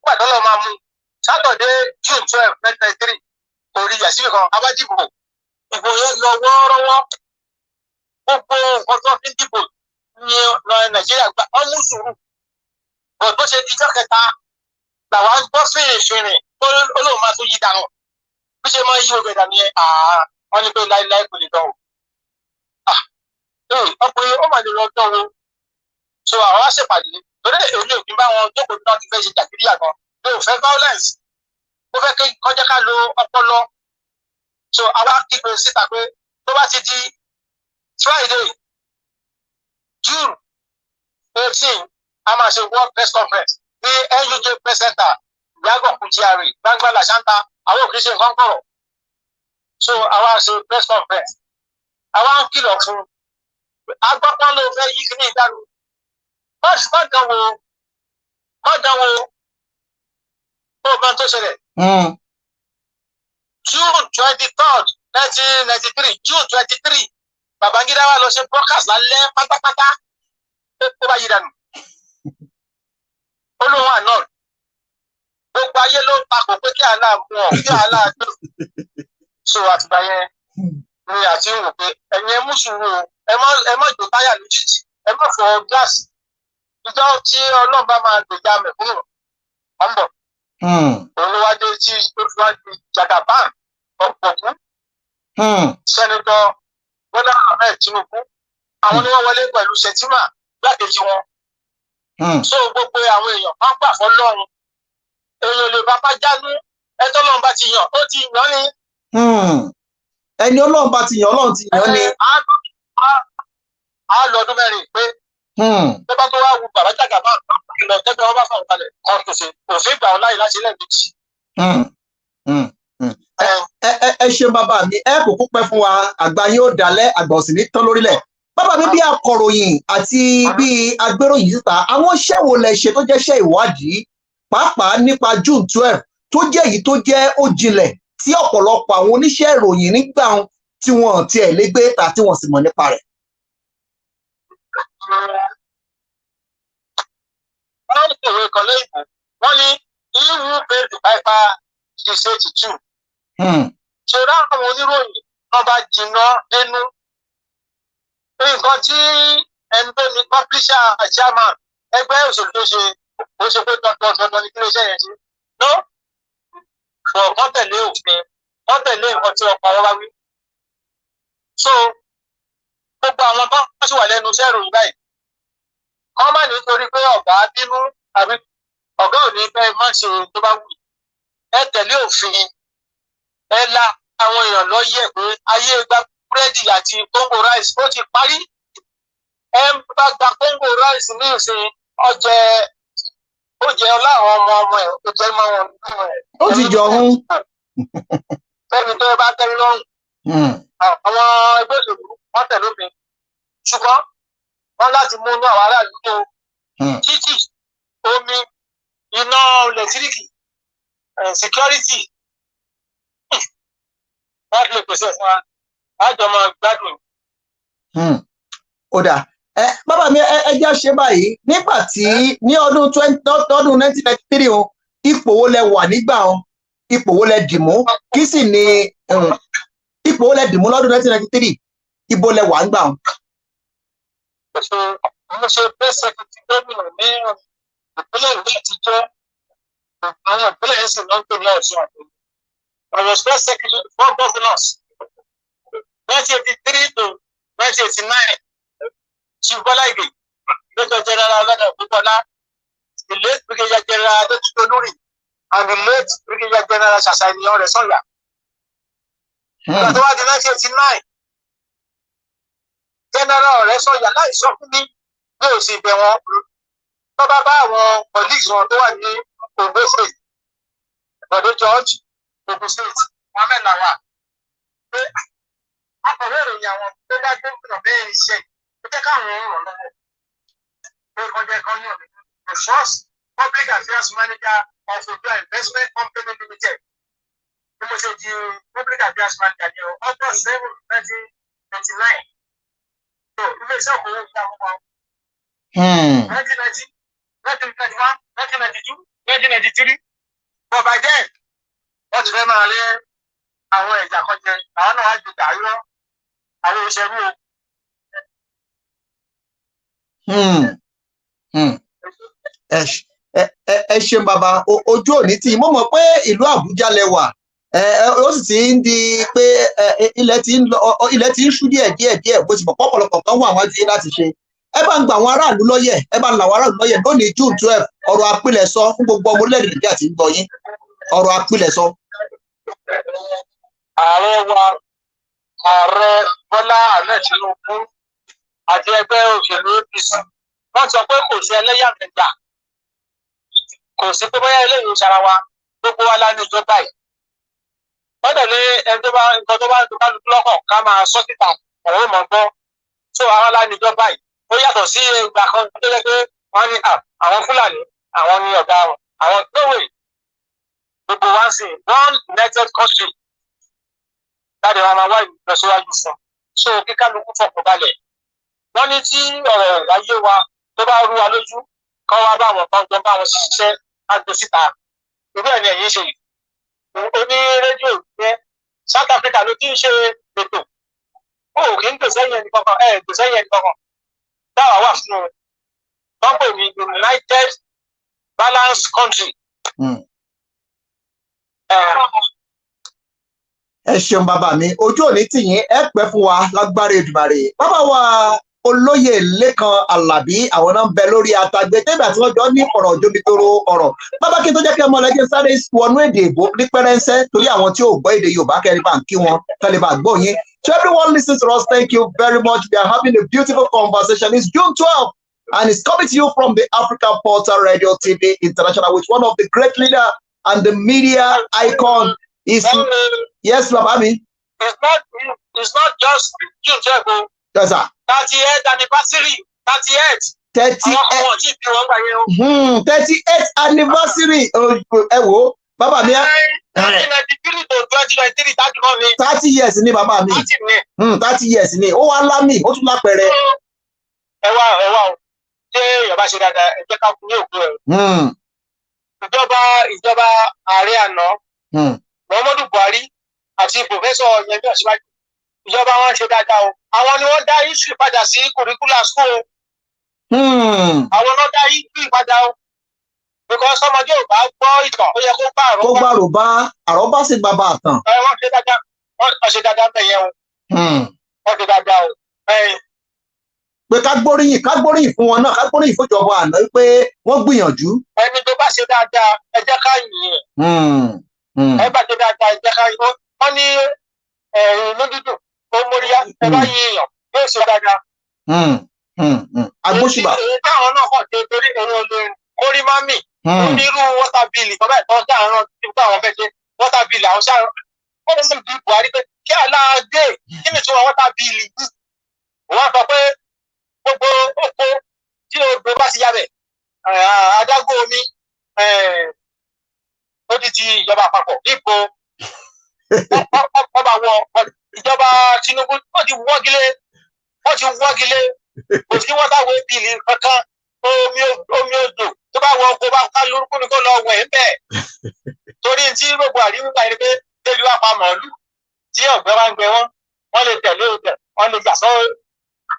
gbàdọ́ lọ́ọ́ máa mú Saturday June 12 1993 orí yàtí kan abájìbò ìbò yẹn lọ wọ́ọ́rọ́wọ́ gbogbo nǹkan tó fi ń dìbò ní Nàìjíríà gba ọmú sùúrù bó ṣe dijọ́ kẹta làwọn gbọ́ fèrè olóhùn máa tó yí dànù bí ṣe máa yí obìnrin dànù yẹn wọ́n ní pé láéláé kò lè dán o ọkùnrin ó mà lè lọ dán o so àwọn á ṣèpàdé torí èmi ò kí n bá wọn jókòó bí wọ́n ti fẹ́ ṣe jàgídíyà kan mi ò fẹ́ violence mo fẹ́ kọjá ká lo ọpọlọ so àwa kígbe síta pé tó bá ti di Friday June 18 a máa ṣe world press conference ní NUJ press center Ìyágànkù GRA Gbangba Làṣántà àwọn òkè ṣe nǹkan kọ̀rọ̀ so àwa ṣe press conference àwa ń kìlọ̀ fún agbọ́pọ́n ló fẹ́ yí kí ní ìdánù má dánwò ó máa tó ṣẹlẹ̀. June 23rd 1993 June 23 Babangida wa lọ ṣe broadcast lálẹ́ pátápátá ó bá yí dànù ó lóun àná gbogbo ayé ló ń takò pé kí àlá mú ọ kí àlá gbé so àtìgbà yẹn ni àti ń wò pé ẹ̀yin ẹ mú sùúrù ẹ má jò táyà lójijì ẹ má fọ gíláàsì ìjọ tí Ọlọ́run bá máa gbèjà mẹ̀kúnnù ọ̀nbọ̀ olùwádé tí olùwádé Jagaban ọ̀pọ̀kú sẹ́nitọ́ Bọ́lá Ahmed Tinubu àwọn ni wọ́n wọlé pẹ̀lú Shettima gbàkejì wọn so gbogbo àwọn èèyàn máa ń gbà fọ́lọ́run èèyàn lè bá jánu ẹjọ́ Ọlọ́run bá ti yàn ó ti yàn ni. ẹni Ọlọ́run bá ti yàn Ọlọ́run ti yàn ni. a lọ ọdún mẹ́rin pé tó bá tó wá wu bàbá Jagaban lọ tẹ́gbẹ́ wọn bá fà wọn kalẹ̀ kan tó ṣe òfin gbà wọn láyè láti lẹ́ẹ̀mejì. ẹ ṣe bàbá mi ẹ kò kó pẹ́ fún wa àgbà yóò dalẹ̀ àgbà òsì ní tán lórílẹ̀ bàbá mi bí akọ̀ròyìn àti bí agbéròyìn síta àwọn iṣẹ́ wo lẹ ṣe tó jẹ́ iṣẹ́ ìwádìí pàápàá nípa June 12 tó jẹ́ èyí tó jẹ́ ó jinlẹ̀ tí ọ̀pọ̀lọpọ̀ àwọn oníṣẹ́ ìròyìn nígbà tí wọ́n tiẹ̀ lè gbé ta tí wọ́n sì mọ̀ nípa rẹ̀. wọ́n ní ìwé kan lẹ́yìn wọ́n ní ihu paid the piper is 82. ṣe ráwọn oníròyìn wọ́n bá jìnnà dénú nǹkan tí ẹni tó ní publisher chairman ẹgbẹ́ òṣèlú tó ṣe ó ṣe pé dandan ní iléeṣẹ́ yẹn ṣe no wọ́n tẹ̀lé òfin wọ́n tẹ̀lé nǹkan tí ọkọ̀ wọn bá wí. so gbogbo àwọn tó ń sì wà lẹ́nu iṣẹ́ ìròyìn báyìí kọ́ má nítorí pé ọ̀gá bínú àbí ọ̀gá ò ní fẹ́ má ṣe tó bá wù ẹ tẹ̀lé òfin ẹ la àwọn èèyàn lọ yẹ pé ayé gba búrẹ́dì àti kóńgò ráìsì ó ti parí ẹ bá gba kóńgò ráìsì ní ìsìn ọjẹ ó jẹ láwọn ọmọ ẹ ó jẹ mọ wọn. ó ti jọ ọhún. fẹ́mi tó bá tẹ́lẹ̀ lọ́rùn àwọn ẹgbẹ́ òṣèlú wọ́n tẹ̀lé òfin ṣùgbọ́n wọ́n láti mú inú àwọn aráàlú tó títì omi iná ẹlẹtíríkì security wọ́n lè pèsè fún wa àjọ máa gbádùn. ó dà bàbá mi ẹ jẹ́ ṣe báyìí nígbà tí ní ọdún 1993 o ipò wo lẹ wà nígbà o ipò wo lẹ dìmú kí sì ni ipò wo lẹ dìmú lọ́dún 1993 ibo lẹ wà nígbà o. mo ṣe press secretary gómìnà ní ìpínlẹ̀ ìwé àtijọ́ àwọn ìpínlẹ̀ yẹn sì ló ń pè ní ọ̀ṣun àtẹ̀lé. I was press secretary to 4 governors 1983 to 1989 Chief Bọ́lá Ìgè Major General Ọlọ́dọ̀ Ògúnbọ́lá the late Brigadier General Adétúnjì and the late Brigadier General Ṣàṣàyàn Ọ̀rẹ́sọ̀yà. Ìgbà tó wá di 1989, General Ọ̀rẹ́sọ̀yà láì sọ fún mi bí ó sì bẹ̀ wọ́n tó bá bá àwọn colleagues wọn tó wà ní Ondo State, Bọ̀dé George, Ogun State, Mohammed Lawal, pé akọ̀wé ìròyìn àwọn tó bá gbé ìpínlẹ̀ bẹ́ẹ̀ iṣẹ́ tó jẹ́ káwọn ràn lọ́wọ́. Pé ọjọ́ kan yàn mí, the first public affairs manager of Ondo Investment Company Limited. Bí mo ṣe di public affairs manager ní August 7, 1999. So ilé iṣẹ́ òkòwò ìgbà àkọ́kọ́. 1990, 1991, 1992, 1993. But by then, wọ́n ti fẹ́ máa lé àwọn ẹ̀jà kan jẹ, àwọn náà wá ju dàrúrọ́, àwọn òṣèlú o. Ẹ ṣeun bàbá, ojú òní tí mo mọ̀ pé ìlú Àbújá lẹwà, ó sì ti ń di pé ilẹ̀ ti ń ṣú díẹ̀ bó ti mọ̀ pọ̀pọ̀lọpọ̀ kan wà wájú yín láti ṣe. Ẹ bá ń gba àwọn aráàlú lọ́yẹ̀, ẹ bá ń la àwọn aráàlú lọ́yẹ̀ lónìí June 12, ọ̀rọ̀ àpilẹ̀sọ fún gbogbo ọmọ orílẹ̀-èdè Nàìjíríà tí ń gbọ́ yín, ọ̀rọ̀ àpilẹ̀sọ. Ààrẹ wa, Ààrẹ Bọ́lá Ahmed Tinubu àti ẹgbẹ́ òṣèlú APC, wọ́n sọ pé kò sí ẹlẹ́yàmẹ̀yà, kò sí pé bóyá eléyìí ń ṣara wa, gbogbo wa la ní ìjọba yìí. Wọ́n tẹ̀lé ẹni tó bá nǹkan tó bá lùkú lọ́kàn ká máa sọ síta ọ̀rọ̀ mọ̀ gbọ́. So àwọn la ní ìjọba yìí. Ó yàtọ̀ sí ìgbà kan tó jẹ́ pé wọ́n ní àwọn Fúlàní, àwọn ní ọ̀gá wọn, àwọn gbówè. Gbogbo wa ń sìn one united country. Láti wọn máa wá ìlọsíwájú fún. So kíkálukú fọkàn balẹ̀. Wọ́n ní tí ọ̀rọ̀ ayé wa tó bá rú wa lójú, kọ́ wá bá wọn kan jọ bá wọn ṣiṣẹ́ àgbò síta. Irú ẹ̀ ni ẹ̀yin ṣe yìí. Oní rédíò yẹn South Africa ló ti ń ṣe ètò. Ó kì í gbèsè yẹn nìkankan, gbèsè yẹn nìkankan. Dáwà wà fún un. Wọ́n pè ní United Balanced Country. Ẹ ṣeun bàbá mi, ojú òní tì yín, ẹ pẹ́ fún wa lágbára Èdùmàrè. Bàbá wa Olóyè Lekan Alabi, àwọn náà ń bẹ lórí àtàgbé tẹ́bà tí wọ́n jọ ní ọ̀rọ̀ jomitoro ọ̀rọ̀. Bàbá kí n tó jẹ́ kí ọmọ ọlẹ́jẹ́ sáré wọnú èdè ìbò ní pẹ́rẹ́nsẹ́ torí àwọn tí ò gbọ́ èdè Yorùbá kẹrin bá ń kí wọn kẹlẹ́ bá gbọ́ yín. To everyone listening to us, thank you very much. We are having a beautiful conversation. It's June 12 and it's coming to you from the African Portal Radio TV International with one of the great leader and the media icon. Yes, Baba mi. It's not just June 12. Yes, sir. 38th anniversary. 38th. 38th anniversary. Ẹ wo, Baba mi. 1993 to 2023, 30 years ni Baba mi. 30 years ni. Ó wá lámì, ó tún lápẹẹrẹ. Ẹ wá o. Ṣé Yorùbá ṣe dáadáa? Ẹ jẹ́ ká fún ní òkú ẹ̀. Ìjọba ààrẹ àná. Muhammadu Buhari àti Pòfẹ́sọ̀ Yẹmí Ọ̀ṣínbàjò. Ìjọba wọn ṣe dáadáa o. Àwọn ni wọ́n dá history padà sí curricular school. Àwọn náà dá history padà o. Because ọmọdé ò bá gbọ́ ìtàn, ó yẹ kó bá àrọ́bá. Kó bá àrọ́bá sì bàbá àtàn. Wọ́n ṣe dáadáa, wọ́n ṣe dáadáa bẹ́ẹ̀ yẹn o. Wọ́n ṣe dáadáa o. Pé ká gbóríyìn fún wọn náà, ká gbóríyìn fún ìjọba àná pé wọ́n gbìyànjú. Ẹni tó bá ṣe dáadáa, ẹ jẹ́ ká yìn ín. Ẹ bá ṣe dáadáa, ẹ jẹ́ ká yìn ín. Wọ́n ní inú dídùn tó móríyá, ẹ bá yìn èèyàn, yóò ṣe dáadáa. Agbóṣùbà. Èyí táwọn náà kàn ṣe torí èrò olórin kórí má mì. Onírú wọ́tà bíìlì tó bẹ́ẹ̀ tó ń dáhùn tí àwọn fẹ́ ṣe wọ́tà bíìlì àwọn ṣáà wọ́n lè bí Buhari pé kí aláàdé kí ni tí wọ́n wọ́tà bíìlì yìí. Wọ́n sọ pé gbogbo oko tí odò bá ti yabẹ̀ adágún omi ó di ti ìjọba àpapọ̀ ipò ọba wọ ìjọba Tinubu ó ti wọ́gilé kò sí wọ́tà wé bíìlì kankan omi odò tó bá wọ ọkọ̀ bá ká lórúkú ni kó lọ wẹ̀ ń bẹ̀. Torí tí gbogbo àríwá ẹni pé tẹ́lú apá màálù tí ọ̀gbẹ́ bá ń gbẹ wọ́n lè tẹ̀lé ọ̀tẹ̀ wọ́n lè jà sọ́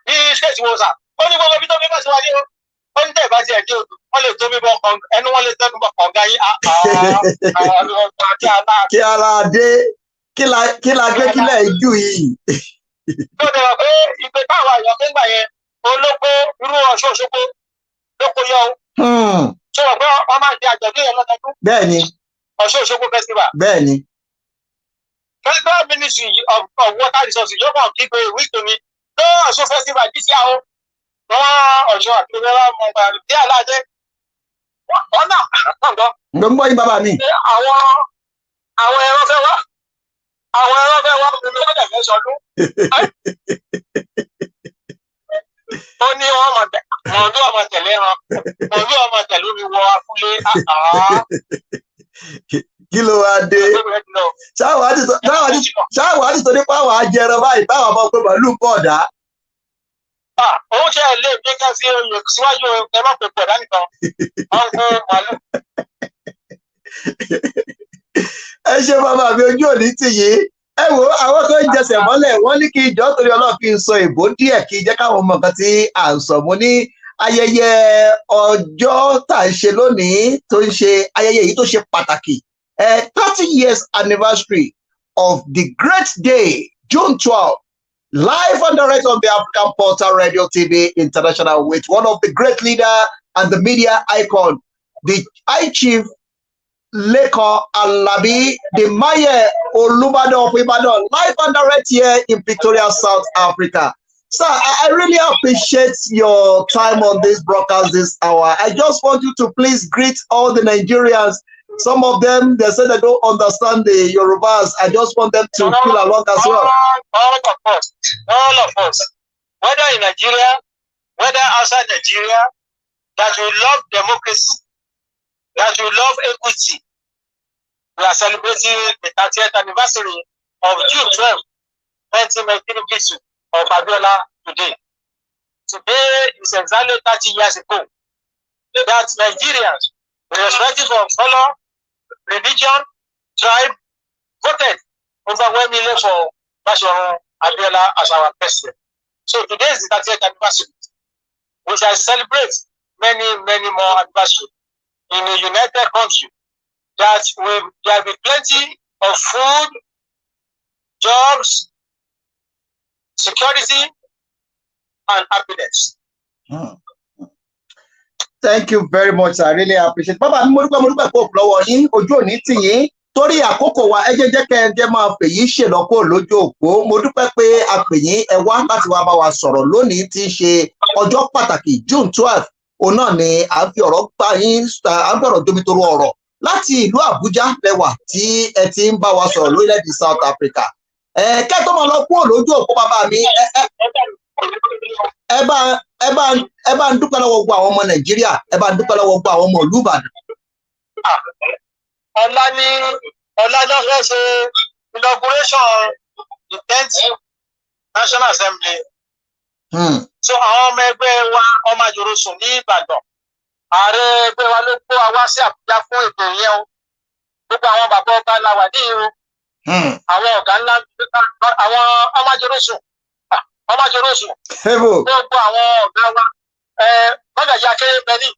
ní ṣẹ́ẹ̀tì wo sà. Ó ní gbogbo bí tó bí bá ṣe wáyé o. Ó ní tẹ̀ bá ti ẹ̀dí odò wọ́n lè tó bí bọ́ ẹnu wọ́n lè tẹ́nu bọ̀ kọ̀ǹga yín. Kí aláàdé kí la gbé kílẹ̀ ìjú yìí. Tó dẹ̀ wọ̀ pé ìgbé táwọn àyàn fẹ́ gbà yẹn olóko irú Ọ̀ṣun Òṣogbo lóko yọ o. ṣé wọ́n pé wọ́n máa ń ṣe àjọ̀dún yẹn lọ́dọọdún. bẹ́ẹ̀ni. Ọ̀ṣun Òṣogbo festival. bẹ́ẹ̀ni. Federal Ministry of Water Resources yóò kàn kí pé wíìkì mi ló Ọ̀ṣun festival dí sí àwọn Ọ̀ṣun àti ìrẹ́lá ọmọ bí aláàjẹ. Wọ́n náà gbọ́. ǹgbọ́n ń gbọ́ yín bàbá mi. Àwọn ẹran fẹ́ wá. Àwọn ẹran fẹ́ wá omi wọ́n dẹ̀ fẹ́ sọdún. Ó ní wọ́n mọ̀ọ́dún ọmọ tẹ̀lé wọn. Mọ̀ọ́dún ọmọ tẹ̀lé mi wọ abúlé. Kí ló wá dé? Ṣáà wá ti sọ nípa àwọn ajẹran báyìí báwọn ọmọ pé màálù pọ̀ dá. Òun ṣe lè gbé ká sí oyè síwájú ẹ má pè pọ̀ dánìkan. Wọ́n ń fún màálù. Ẹ ṣe bàbá mi ojú òní tì yìí. Ẹ wo àwọn kan ń jẹsẹ̀ mọ́lẹ̀ wọ́n ní kí ìjọ torí Ọlọ́run kí n sọ ìbò díẹ̀ kí jẹ́ káwọn ọmọ kan tí à ń sọ mo ní ayẹyẹ ọjọ́ tá à ń ṣe lónìí tó ń ṣe ayẹyẹ yìí tó ṣe pàtàkì 30 years anniversary of the great day June 12 live and direct on the African Portal Radio TV International with one of the great leader and the media icon, the High Chief Lekan Alabi, the Maye Olubadan of Ibadan, live and direct here in Pretoria, South Africa. Sir, I really appreciate your time on this broadcast this hour. I just want you to please greet all the Nigerians. Some of them, they say they don't understand the Yorubas. I just want them to feel along as well. All of us, whether in Nigeria, whether outside Nigeria, that we love democracy, that we love equity. We are celebrating the 30th anniversary of June 12, 1919 victory of Abiola today. Today is exactly 30 years ago that Nigerians, irrespective of color, religion, tribe, voted overwhelmingly for National Abiola as our president. So today is the 30th anniversary. We shall celebrate many more anniversaries in a united country that there will be plenty of food, jobs, security, and happiness. Thank you very much. I really appreciate it. Bàbá mi mo dúpẹ́ kó lọ́wọ́ yín ojú òní tì yín torí àkókò wa ẹ jẹ́ kẹ́ máa fèyí ṣèlọ́kọ̀ lójú òpó. Mo dúpẹ́ pé a pè yín ẹ wá láti wá bá wa sọ̀rọ̀ lónìí tí í ṣe ọjọ́ pàtàkì June 12. Òun náà ni à ń fi ọ̀rọ̀ gbà yín à ń bọ̀rọ̀ jomitoro ọ̀rọ̀ láti ìlú Àbújá lẹ́wà tí ẹ ti ń bá wa sọ̀rọ̀ lórílẹ̀-èdè South Africa. Kẹ́ tó máa lọ kúrò lójú òpó bàbá mi ẹ bá ń dúpẹ́ lọ́wọ́ gbogbo àwọn ọmọ Nàìjíríà ẹ bá ń dúpẹ́ lọ́wọ́ gbogbo àwọn ọmọ Olubadan. Ọlá náà fẹ́ ṣe inauguration the 10th National Assembly. So àwọn ọmọ ẹgbẹ́ wa ọmọ àjòròsùn ní Ìbàdàn ààrẹ ẹgbẹ́ wa ló kó wa wá sí Àbújá fún ètò yẹn o. Gbogbo àwọn bàbá ọba la wà ní ìhò. Àwọn ọ̀gá ńlá àwọn ọmọ àjòròsùn. Gbogbo àwọn ọ̀gá wa mọ́gàjí akéré bẹ́ni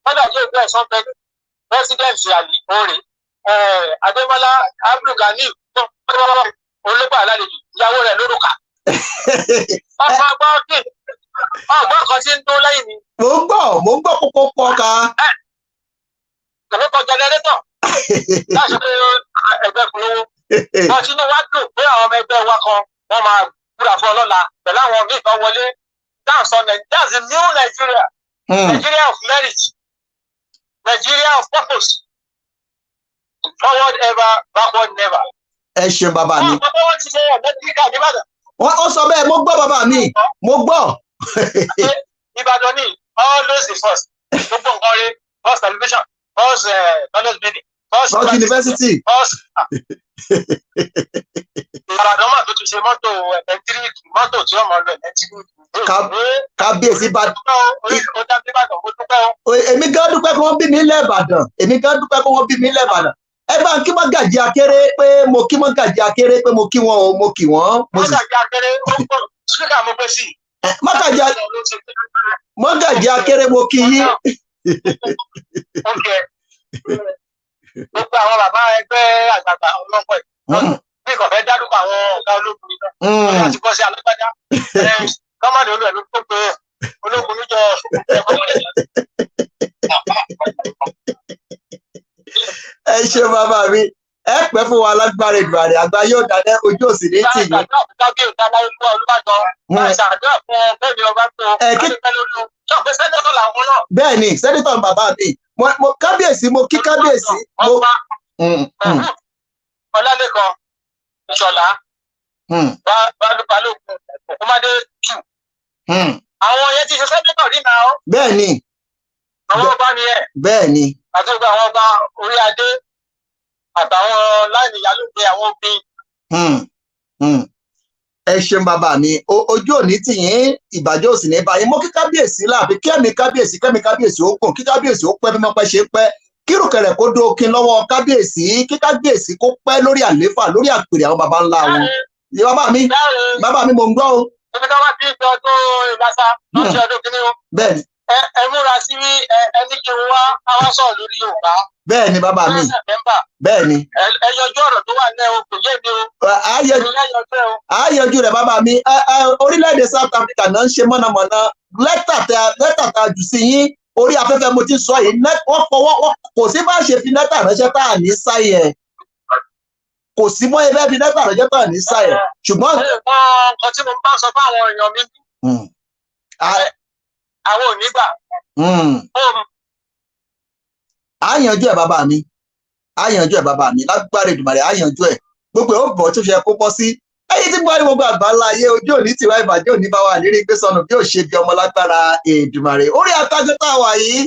mọ́gàjí òkú ẹ̀sán bẹ́ni pẹ́sidẹ̀ntì àlì orin Adémọ́lá Abdulgani olóògbé alálejò ìyàwó rẹ̀ lórúkà. Ọgbọ́n kan tí ń dún lẹ́yìn mi. Mo ń gbọ́ kókó pọ̀ ká. Kò jẹnẹrétọ̀ láti pé ẹgbẹ́ kúrò. Wọ́n ti ní wá dùn pé àwọn ọmọ ẹgbẹ́ wa kan wọ́n máa kúrà fún ọlọ́la pẹ̀lú àwọn míì kan wọlé. That's the new Nigeria. Nigeria of merit. Nigeria of purpose. Forward ever, backward never. Ẹ ṣe bàbá mi. Wọ́n ti ṣe ọ̀mẹ́tíríkà n'Íbàdàn. Wọ́n sọ bẹ́ẹ̀ mo gbọ́ bàbá mi mo gbọ́. Ìbàdàn ni always the first. Gbogbo nǹkan rí first television first knowledge building first university. Ìbàdàn máa tó ti ṣe mọ́tò ẹ̀lẹ́tíríkì mọ́tò tí wọ́n mọ̀ lọ ẹ̀lẹ́tíríkì. Kábíyèsí Ìbàdàn. Èmi gan dúpẹ́ kí wọ́n bí mi lẹ́bàdàn. Ẹ bá ń kí Mọ́gàjí Akéré pé mo kí Mọ́gàjí Akéré pé mo kí wọn o mo kí wọn. Mọ́gàjí Akéré ó ń bọ̀ síkà mo gbé sí. Mọ́gàjí Akéré mo kí yín. Gbogbo àwọn bàbá ẹgbẹ́ àgbààgbà ọlọ́pọ̀ yìí bí kò fẹ́ dárúkọ àwọn ọ̀gá ológun nìkan wọ́n ti kọ́ sí alágbádá kọ́mọ̀dé olú ẹ̀ ló tó pé ológun níjọ bàbá mi ẹ pẹ́ fún wa lágbára ìdùnnú àgbà yóò dáná ojú òsì ní tì mí. bẹ́ẹ̀ ni sẹ́nitọ̀ bàbá mi mo kábíyèsí mo kí kábíyèsí. Ọlálẹ́kan Ìṣọ̀lá balógun òkúmádé jù. Àwọn yẹn ti ṣe sẹ́nitọ̀ rí náà. bẹ́ẹ̀ ni. àwọn ọba ni ẹ. bẹ́ẹ̀ ni. àti gbogbo àwọn ọba orí adé àtàwọn láìní ìyálòpé àwọn obìnrin. ẹ ṣeun bàbá mi ojú òní tì yín ìbàjẹ́ òsì ní báyìí mo kí kábíyèsí láàbí kẹ́mi kábíyèsí ó gùn kí kábíyèsí ó pẹ́ bí wọ́n pẹ́ ṣe pẹ́ kírùkẹ̀rẹ̀ kó dókin lọ́wọ́ kábíyèsí kí kábíyèsí kó pẹ́ lórí àléfà lórí àpèrè àwọn baba ńlá wọn. bàbá mi mò ń gbọ́ o. ibi tí wọ́n ti ń jọ tó ìlàsà lọ́sẹ̀ ọdún kìíní o. bẹ́ẹ̀ni. ẹ múra sí ẹni kí n wá àwọn sọ̀rọ̀ lórí Yorùbá. bẹ́ẹ̀ni bàbá mi. bẹ́ẹ̀ni. ẹ yọjú ọ̀rọ̀ tó wà ní kò yé mi o. a yọjú rẹ̀ bàbá mi orílẹ̀-èdè South Africa náà ń ṣe mọ̀nàmọ́ná lẹ́tà tá a jù sí yín orí afẹ́fẹ́ mo ti sọ yìí wọ́n fọwọ́ kò sí bá ṣe fi lẹ́tà ránṣẹ́ tá à ní sáyẹ̀ kò sí mọ́ ẹgbẹ́ fi lẹ́tà ránṣẹ́ tá à ní sáyẹ̀ ṣùgbọ́n. nǹkan tí mo bá sọ fún àwọn èèyàn mi àwọn ò ní gbà. á yanjú ẹ̀ bàbá mi lágbára Èdùmàrè á yanjú ẹ̀ gbogbo ẹ̀ ó bọ̀ tó ṣe kó bọ́ sí ẹ̀yin tí gbọ́ ní gbogbo àgbáńlá ayé ojú òní tiwa ìbàjẹ́ òní bá wà lérí gbé sọnù bí ó ṣe bí ọmọ lágbára Èdùmàrè orí atájọ́ tá a wà yìí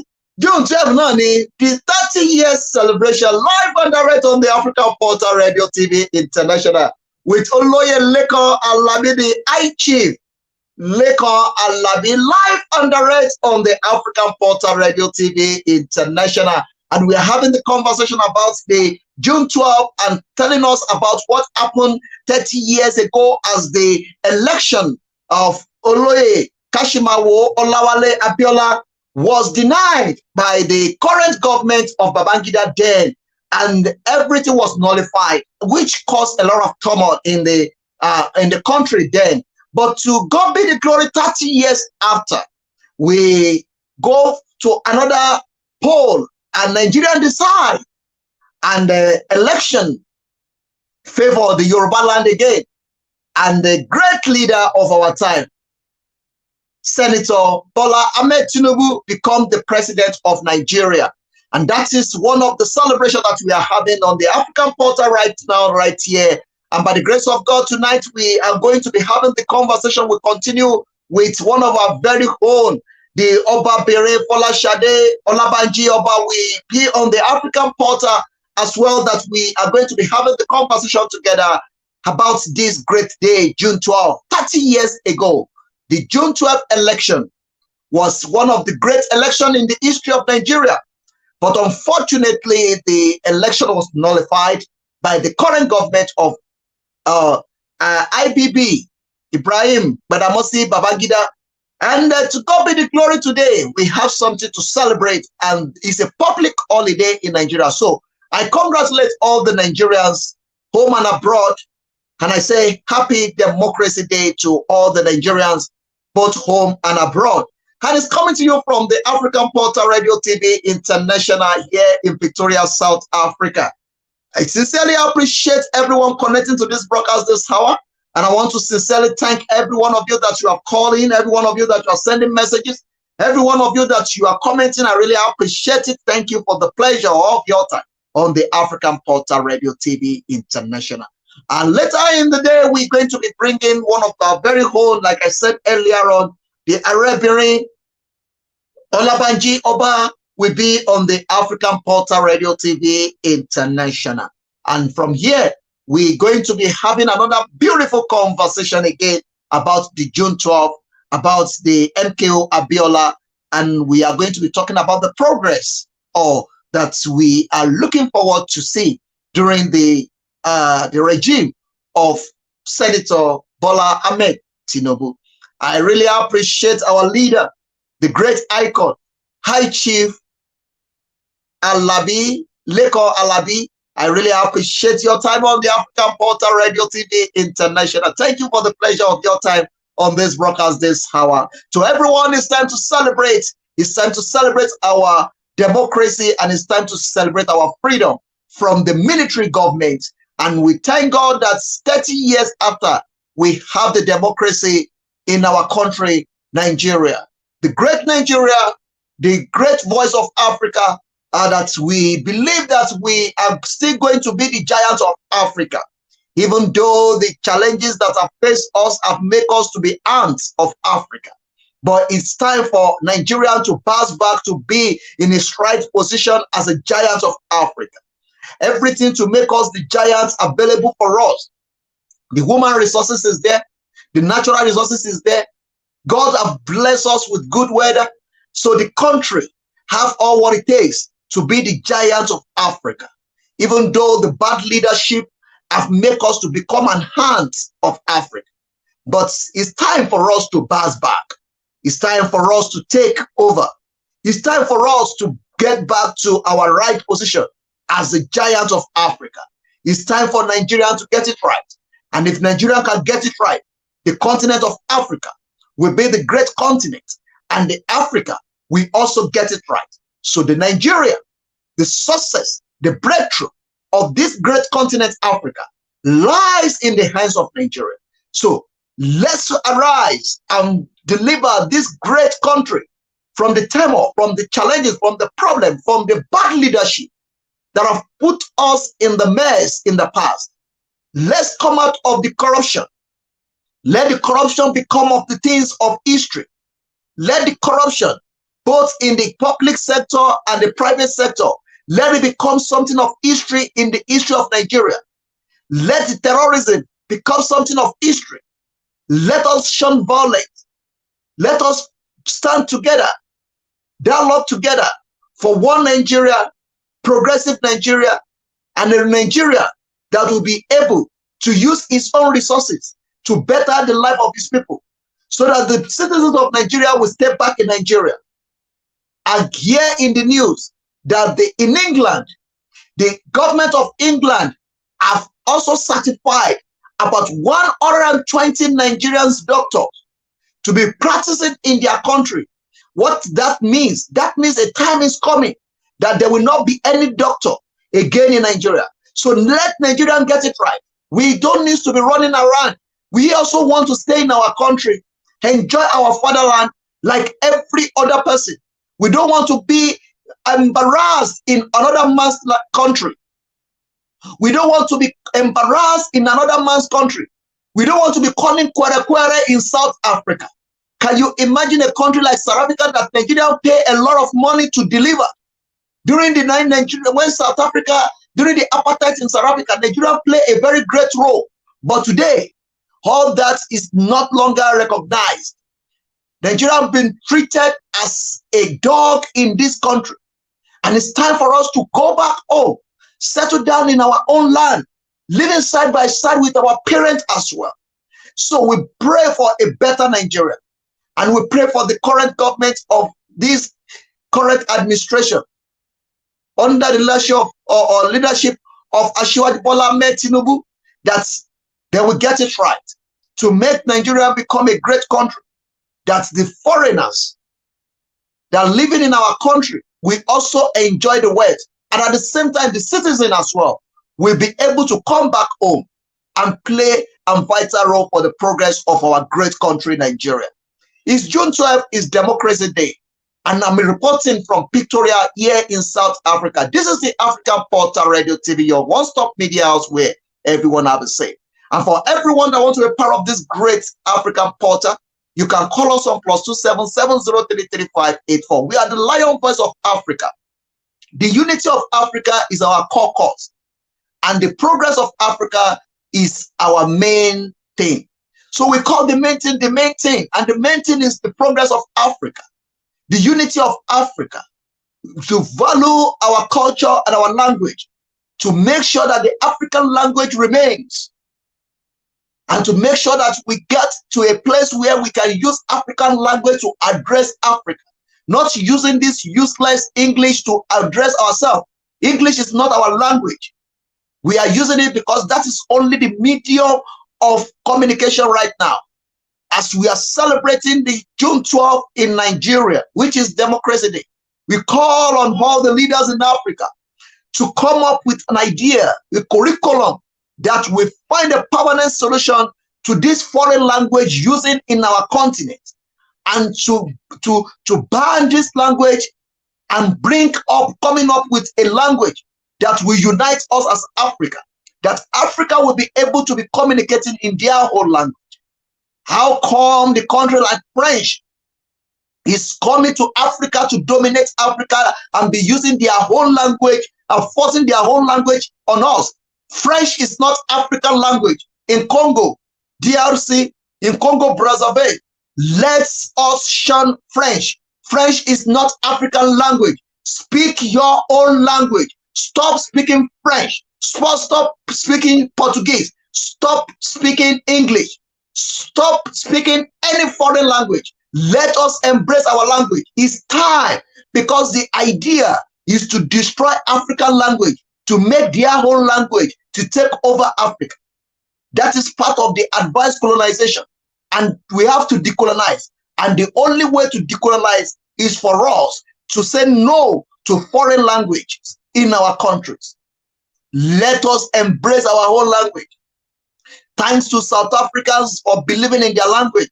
June 12 náà ni the 30 years celebration live and direct on the African Portal Radio TV International with Olóyè Lekan Alabi the High Chief Lekan Alabi live and direct on the African Portal Radio TV International. And we are having the conversation about the June 12 and telling us about what happened 30 years ago as the election of Oloye Kashimawo Olawale Abiola was denied by the current government of Babangida then, and everything was nullified, which caused a lot of turmoil in the country then. But to God be the glory, 30 years after, we go to another poll and Nigerians decide, and the election favor the Yoruba land again. And the great leader of our time, Senator Bola Ahmed Tinubu, become the president of Nigeria. And that is one of the celebrations that we are having on the African Portal right now, right here. And by the grace of God, tonight we are going to be having the conversation. We continue with one of our very own, the Oba Bere Folashade Olabanji Oba. We be on the African Portal as well, that we are going to be having the conversation together about this great day, June 12, 30 years ago. The June 12 election was one of the great elections in the history of Nigeria. But unfortunately, the election was nullified by the current government of IBB, Ibrahim Badamasi Babangida. And to God be the glory today, we have something to celebrate, and it's a public holiday in Nigeria. So I congratulate all the Nigerians, home and abroad, and I say happy Democracy Day to all the Nigerians, both home and abroad. And it's coming to you from the African Portal Radio TV International here in Pretoria, South Africa. I sincerely appreciate everyone connecting to this broadcast this hour. And I want to sincerely thank every one of you that you are calling, every one of you that you are sending messages, every one of you that you are commenting. I really appreciate it. Thank you for the pleasure of your time on the African Portal Radio TV International. And later in the day, we're going to be bringing one of our very own, like I said earlier on, the Arabian Olabanji Oba will be on the African Portal Radio TV International. And from here, we're going to be having another beautiful conversation again about the June 12, about the MKO Abiola, and we are going to be talking about the progress that we are looking forward to see during the regime of Senator Bola Ahmed Tinubu. I really appreciate our leader, the great icon, High Chief Alabi, Lekan Alabi. I really appreciate your time on the African Portal Radio TV International. Thank you for the pleasure of your time on this broadcast this hour. To everyone, it's time to celebrate. It's time to celebrate our democracy, and it's time to celebrate our freedom. from the military government. And we thank God that 30 years after, we have the democracy in our country, Nigeria. The great Nigeria, the great voice of Africa, that we believe that we are still going to be the giants of Africa. Even though the challenges that have faced us have made us to be ants of Africa. But it's time for Nigeria to pass back to be in its right position as a giant of Africa. Everything to make us the giants available for us. The human resources is there. The natural resources is there. God have blessed us with good weather. So the country have all what it takes to be the giants of Africa. Even though the bad leadership have made us to become an ant of Africa. But it's time for us to bounce back. It's time for us to take over. It's time for us to get back to our right position as the giant of Africa. It's time for Nigeria to get it right. And if Nigeria can get it right, the continent of Africa will be the great continent. And the Africa will also get it right. So the Nigeria, the success, the breakthrough of this great continent, Africa, lies in the hands of Nigeria. So let's arise and deliver this great country from the turmoil, from the challenges, from the problem, from the bad leadership that have put us in the mess in the past. Let's come out of the corruption. Let the corruption become of the things of history. Let the corruption, both in the public sector and the private sector, let it become something of history in the history of Nigeria. Let the terrorism become something of history. Let us shun violence. Let us stand together, dialogue together for one Nigeria, progressive Nigeria, and a Nigeria that will be able to use its own resources to better the life of its people, so that the citizens of Nigeria will step back in Nigeria. I hear in the news that in England, the government of England have also certified about 120 Nigerian doctors to be practicing in their country. What that means a time is coming that there will not be any doctor again in Nigeria. So let Nigerians get it right. We don't need to be running around. We also want to stay in our country, enjoy our fatherland like every other person. We don't want to be embarrassed in another man's country. We don't want to be embarrassed in another man's country. We don't want to be calling kwere in South Africa. Can you imagine a country like South Africa that Nigeria pay a lot of money to deliver? During the when South Africa, during the apartheid in South Africa, Nigeria played a very great role. But today, all that is not longer recognized. Nigeria has been treated as a dog in this country. And it's time for us to go back home, settle down in our own land, living side by side with our parents as well. So we pray for a better Nigeria. And we pray for the current government of this current administration under the leadership of Asiwaju Bola Ahmed Tinubu, that they will get it right to make Nigeria become a great country, that the foreigners that are living in our country will also enjoy the wealth. And at the same time, the citizen as well will be able to come back home and play a vital role for the progress of our great country, Nigeria. It's June 12th, is Democracy Day. And I'm reporting from Pretoria here in South Africa. This is the African Portal Radio TV, your one-stop media house where everyone have a say. And for everyone that wants to be part of this great African Portal, you can call us on +277 0333584. We are the Lion Voice of Africa. The unity of Africa is our core cause. And the progress of Africa is our main thing. So we call the main thing the main thing. And the main thing is the progress of Africa. The unity of Africa, to value our culture and our language, to make sure that the African language remains, and to make sure that we get to a place where we can use African language to address Africa, not using this useless English to address ourselves. English is not our language. We are using it because that is only the medium of communication right now. As we are celebrating the June 12th in Nigeria, which is Democracy Day, we call on all the leaders in Africa to come up with an idea, a curriculum that will find a permanent solution to this foreign language using in our continent, and to ban this language and coming up with a language that will unite us as Africa, that Africa will be able to be communicating in their own language. How come the country like French is coming to Africa to dominate Africa and be using their own language and forcing their own language on us? French is not African language. In Congo, DRC, in Congo, Brazzaville, let us shun French. French is not African language. Speak your own language. Stop speaking French. Stop speaking Portuguese. Stop speaking English. Stop speaking any foreign language. Let us embrace our language. It's time, because the idea is to destroy African language, to make their own language to take over Africa. That is part of the advanced colonization. And we have to decolonize. And the only way to decolonize is for us to say no to foreign languages in our countries. Let us embrace our own language. Thanks to South Africans for believing in their language.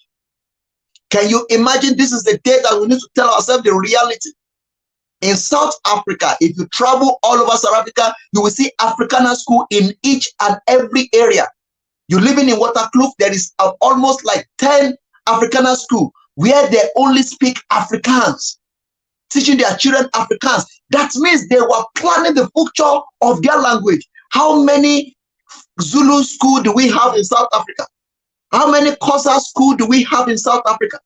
Can you imagine? This is the day that we need to tell ourselves the reality. In South Africa, if you travel all over South Africa, you will see Afrikaner school in each and every area. You're living in Waterkloof, there is almost like 10 Afrikaner school where they only speak Afrikaans, teaching their children Afrikaans. That means they were planning the future of their language. How many Zulu school do we have in South Africa? How many Xhosa school do we have in South Africa?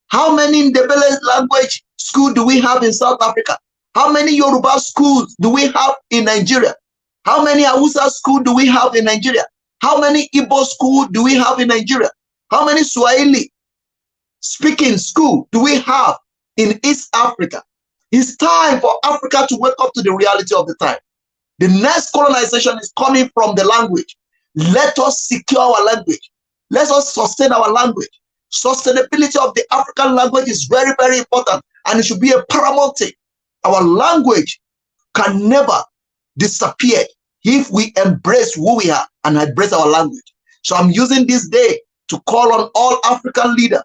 How many Ndebele language school do we have in South Africa? How many Yoruba schools do we have in Nigeria? How many Hausa school do we have in Nigeria? How many Igbo school do we have in Nigeria? How many Swahili speaking school do we have in East Africa? It's time for Africa to wake up to the reality of the time. The next colonization is coming from the language. Let us secure our language. Let us sustain our language. Sustainability of the African language is very, very important, and it should be a paramount thing. Our language can never disappear if we embrace who we are and embrace our language. So I'm using this day to call on all African leaders.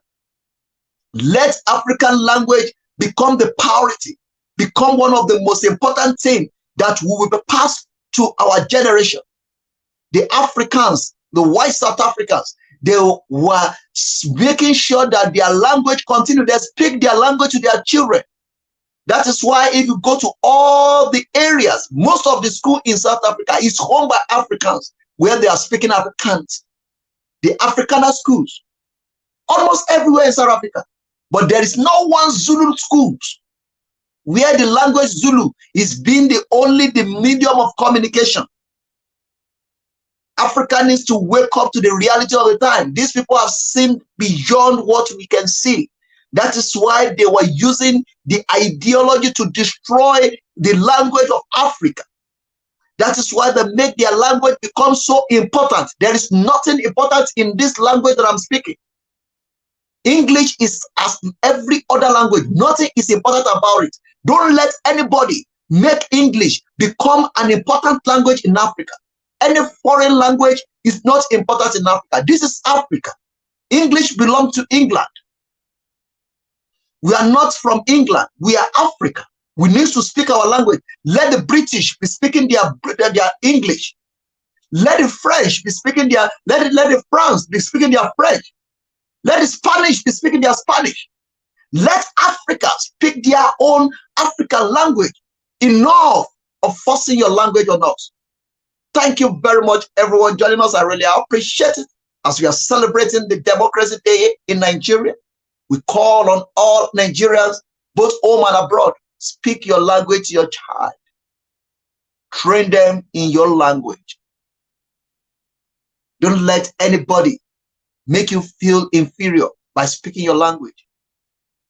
Let African language become the priority, become one of the most important things that will be passed to our generation. The Africans, the white South Africans, they were making sure that their language continued. They speak their language to their children. That is why if you go to all the areas, most of the school in South Africa is owned by Africans, where they are speaking Afrikaans. The Afrikaner schools, almost everywhere in South Africa. But there is no one Zulu schools where the language Zulu is being the medium of communication. Africa needs to wake up to the reality of the time. These people have seen beyond what we can see. That is why they were using the ideology to destroy the language of Africa. That is why they make their language become so important. There is nothing important in this language that I'm speaking. English is as every other language. Nothing is important about it. Don't let anybody make English become an important language in Africa. Any foreign language is not important in Africa. This is Africa. English belongs to England. We are not from England. We are Africa. We need to speak our language. Let the British be speaking their English. Let the French be speaking let the France be speaking their French. Let the Spanish be speaking their Spanish. Let Africa speak their own African language. Enough of forcing your language on us. Thank you very much, everyone joining us. I really appreciate it. As we are celebrating the Democracy Day in Nigeria, we call on all Nigerians, both home and abroad, speak your language to your child. Train them in your language. Don't let anybody make you feel inferior by speaking your language.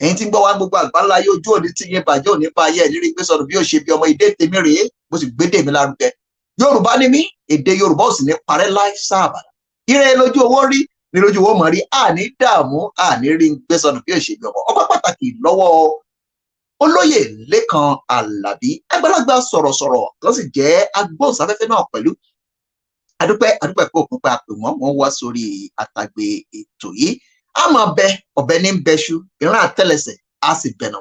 Anything but one book, Bala, you do anything by Johnny Paye, lyric based on the viewership, your my date, Mary, was a good day, Milan. Yoruba ni mi, èdè Yorùbá sì ní parẹ́ láì sábà. Ire lójú owó rí, ní lójú owó mọ̀ rí, àní dààmú, àní rí gbé sọnù bí òṣèlú ọmọ. Ọpẹ́ pàtàkì lọ́wọ́ olóyè Lekan Alabi àgbàlagbà sọ̀rọ̀sọ̀rọ̀ tó sì jẹ́ agbóhùnsáfẹ́fẹ́ náà pẹ̀lú adúpẹ́ pé òkun pé àpè wọ́n wá sórí àtàgbé ètò yìí a máa bẹ ọ̀bẹ ní bẹṣu ìran àtẹ́lẹsẹ̀ á sì bẹ̀nà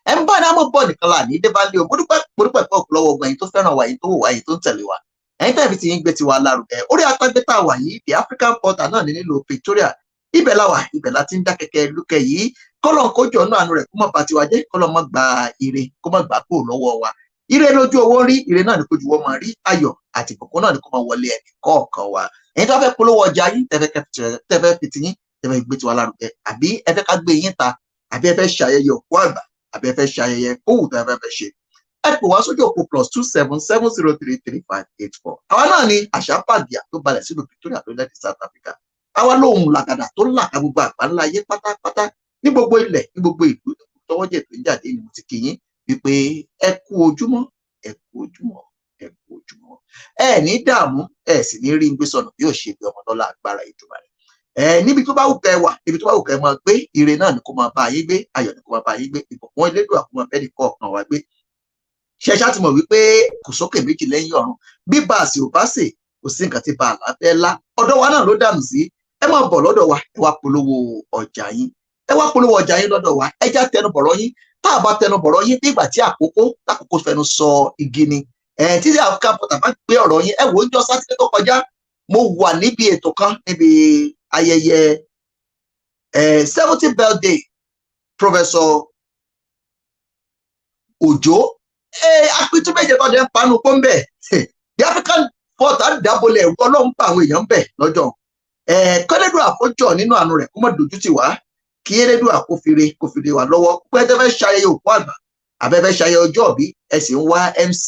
ẹ̀ ń bá ní àmọ́ bọ̀ nìkan là ní débálé o mo dúpẹ́ pé òkú lọ́wọ́ ọgbọ̀n yìí tó fẹ́ràn wa yìí tó wò wá yìí tó ń tẹ̀lé wa ẹ̀yin tẹ́lẹ̀ fi ti yín gbé tiwa lárugẹ orí àtàgbé tá a wà yìí the African Portal náà ní nílùú Pretoria ibẹ̀ la wà ibẹ̀ la ti ń dá kẹ̀kẹ́ lúkẹ́ yìí kọ́lọ̀ kójọ náà àánú rẹ̀ kó má bá tiwa jẹ́ kọ́lọ̀ má gba ire kó má gbà kó lọ́wọ́ wa ire lójú owó rí ire náà ní kojú wọn máa rí ayọ̀ àti ìbùkún náà ní kó máa wọlé ẹnì kọ̀ọ̀kan wa ẹ̀yin tó fẹ́ polówó ọjà yín tẹ́fẹ́ fi ti yín tẹ́fẹ́ gbé tiwa lárugẹ àbí ẹ fẹ́ ká gbé yín ta àbí ẹ fẹ́ ṣayẹyẹ òkú àgbà àbí ẹ fẹ́ ṣayẹyẹ kówù tẹ́fẹ́ fẹ́ ṣe ẹ pè wá sójú òpó +277033584 àwa náà ni àṣà pàdíà tó balẹ̀ sílùú Victoria lórílẹ̀-èdè South Africa àwa lóhùn làgàdà tó làkà gbogbo àgbáńlá ayé pátápátá ní gbogbo ilẹ̀ ní gbogbo ìlú tọwọ́jẹ̀ tó ń jáde ni mo ti kí yín wípé ẹ kú ojúmọ́ ẹ kú ojúmọ́ ẹ kú ojúmọ́ ẹ ní dààmú ẹ sì ní rí gbé sọnù bí ó ṣe bí ọmọ lọ́la agbára ìjọba rẹ̀ níbi tó bá wù kẹ́ wà níbi tó bá wù kẹ́ máa gbé ire náà ni kó máa bá yín gbé ayọ̀ ni kó máa bá yín gbé ìbùkún Elédùà kó máa bẹ́ẹ̀ ní kọ̀ọ̀kan wá gbé ṣẹṣá ti mọ̀ wípé kò sókè méjì lẹ́yìn ọ̀run bí báàsì ò bá sè kò sí nǹkan tí bá a láfẹ́ lá ọ̀dọ̀ wa náà ló dànù sí ẹ máa bọ̀ lọ́dọ̀ wa ẹ wá polówó ọjà yín lọ́dọ̀ wa ẹ já tẹnu bọ̀rọ̀ yín tá a bá tẹnu bọ̀rọ̀ yín bí ìgbà tí àkókò fẹnu sọ igi ni tí African Portal bá gbé ọ̀rọ̀ yín ẹ wò ó jọ sátidé tó kọjá mo wà níbi ètò kan níbi ayẹyẹ 70th birthday Professor Òjó apitú méje tó jẹ́ ń panu pọ́ ń bẹ̀ the African Portal dábòlẹ̀ ẹ̀rú ọlọ́run pa àwọn èèyàn ń bẹ̀ lọ́jọ́ kọ́lẹ́dùn àkójọ nínú àánú rẹ̀ kó má dojú tì wá kí Elédùà kó fire wà lọ́wọ́ pé ẹ fẹ́ ṣayẹyẹ òkú àgbà àbẹ́fẹ́ ṣayẹyẹ ọjọ́ bí ẹ sì ń wá MC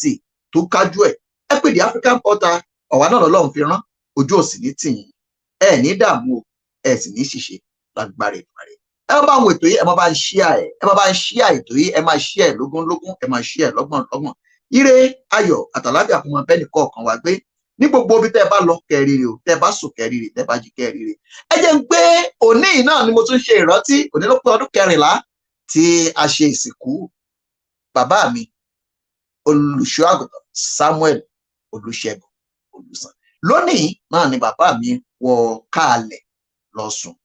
tó kájú ẹ̀ ẹ pè the African Portal ọ̀wá náà lọ́lọ́run fi rán ojú òsì ní tìyìn ẹ ní dààmú ẹ sì ní ṣìṣe lágbára ìdúmọ̀rẹ́ ẹ má bá àwọn ètò yìí ẹ má bá ń ṣíà ètò yìí ẹ má ṣíà ẹ lógúnlógún ẹ má ṣíà ẹ lọ́gbọ̀nlọ́gbọ̀n ire ayọ̀ àtàlàfíà kó máa bẹ nìkọ̀ọ̀kan wá gbé ní gbogbo ibi tẹ́ ẹ bá lọ kẹrìíre o tẹ́ ẹ bá sùn kẹrìíre tẹ́ ẹ bá jí kẹrìíre ẹ jẹ́ ń gbé òní náà ni mo tún ṣe ìrántí òní ló pé ọdún 14 tí a ṣe ìsìnkú bàbá mi olùṣọ́ àgùntàn Samuel Olúṣẹ́gun Olùsàn lónìí náà ni bàbá mi wọ káàlẹ̀ lọ sùn